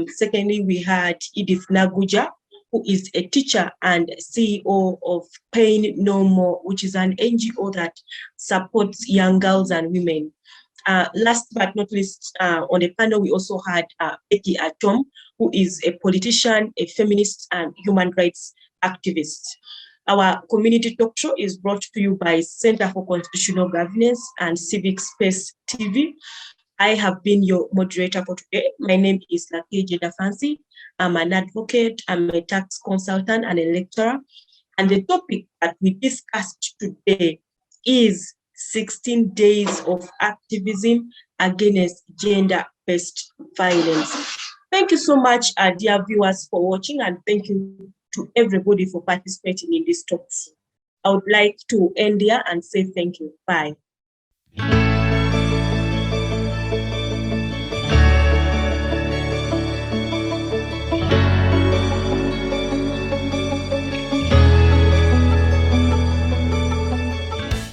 Secondly, we had Edith Nagujja, who is a teacher and CEO of Pain No More, which is an NGO that supports young girls and women. Last but not least, on the panel, we also had Rebecca Achom, who is a politician, a feminist, and human rights activist. Our community talk show is brought to you by Center for Constitutional Governance and Civic Space TV. I have been your moderator for today. My name is Kitagwenda Fancy. I'm an advocate, I'm a tax consultant and a lecturer. And the topic that we discussed today is 16 days of activism against gender-based violence. Thank you so much, dear viewers, for watching, and thank you to everybody for participating in this talk. I would like to end here and say thank you. Bye.